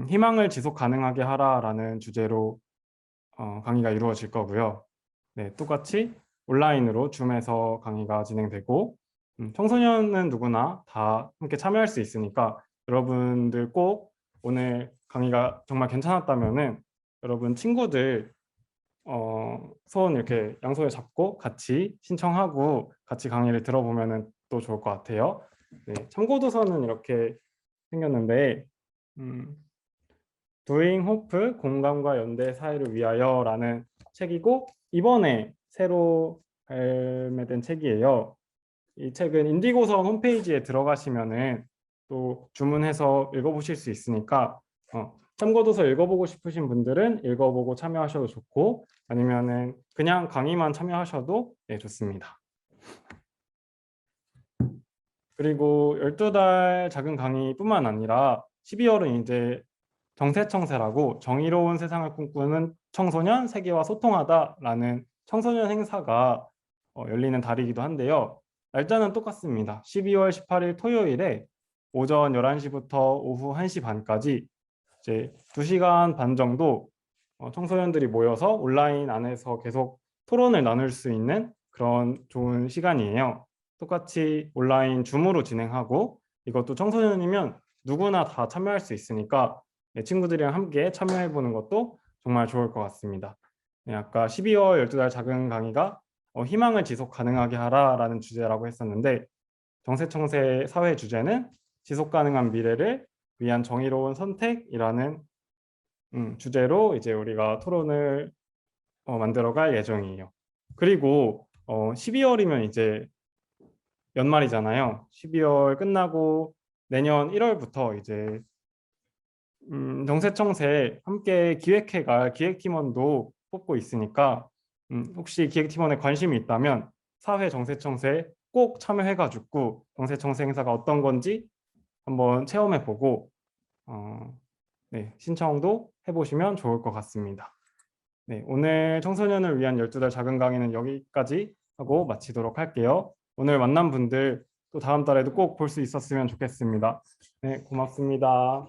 희망을 지속 가능하게 하라라는 주제로 강의가 이루어질 거고요. 네, 똑같이 온라인으로 줌에서 강의가 진행되고 청소년은 누구나 다 함께 참여할 수 있으니까 여러분들 꼭 오늘 강의가 정말 괜찮았다면은 여러분 친구들 손 이렇게 양손에 잡고 같이 신청하고 같이 강의를 들어보면은 또 좋을 것 같아요. 네, 참고도서는 이렇게 생겼는데 음, 도잉 호프 공감과 연대 사회를 위하여라는 책이고 이번에 새로 발매된 책이에요. 이 책은 인디고성 홈페이지에 들어가시면은 또 주문해서 읽어보실 수 있으니까 참고도서 읽어보고 싶으신 분들은 읽어보고 참여하셔도 좋고 아니면은 그냥 강의만 참여하셔도 네, 좋습니다. 그리고 12달 작은 강의뿐만 아니라 12월은 이제 정세청세라고 정의로운 세상을 꿈꾸는 청소년 세계와 소통하다라는 청소년 행사가 열리는 달이기도 한데요. 날짜는 똑같습니다. 12월 18일 토요일에 오전 11시부터 오후 1시 반까지 이제 2시간 반 정도 청소년들이 모여서 온라인 안에서 계속 토론을 나눌 수 있는 그런 좋은 시간이에요. 똑같이 온라인 줌으로 진행하고 이것도 청소년이면 누구나 다 참여할 수 있으니까 네, 친구들이랑 함께 참여해 보는 것도 정말 좋을 것 같습니다. 네, 아까 12월 12달 작은 강의가 희망을 지속 가능하게 하라라는 주제라고 했었는데 정세청세 사회 주제는 지속 가능한 미래를 위한 정의로운 선택이라는 주제로 이제 우리가 토론을 만들어갈 예정이에요. 그리고 12월이면 이제 연말이잖아요. 12월 끝나고 내년 1월부터 이제 정세청세 함께 기획해갈 기획팀원도 뽑고 있으니까 혹시 기획팀원에 관심이 있다면 사회 정세청세 꼭 참여해가지고 정세청세 행사가 어떤 건지 한번 체험해보고 네, 신청도 해보시면 좋을 것 같습니다. 네, 오늘 청소년을 위한 12달 작은 강의는 여기까지 하고 마치도록 할게요. 오늘 만난 분들 또 다음 달에도 꼭 볼 수 있었으면 좋겠습니다. 네, 고맙습니다.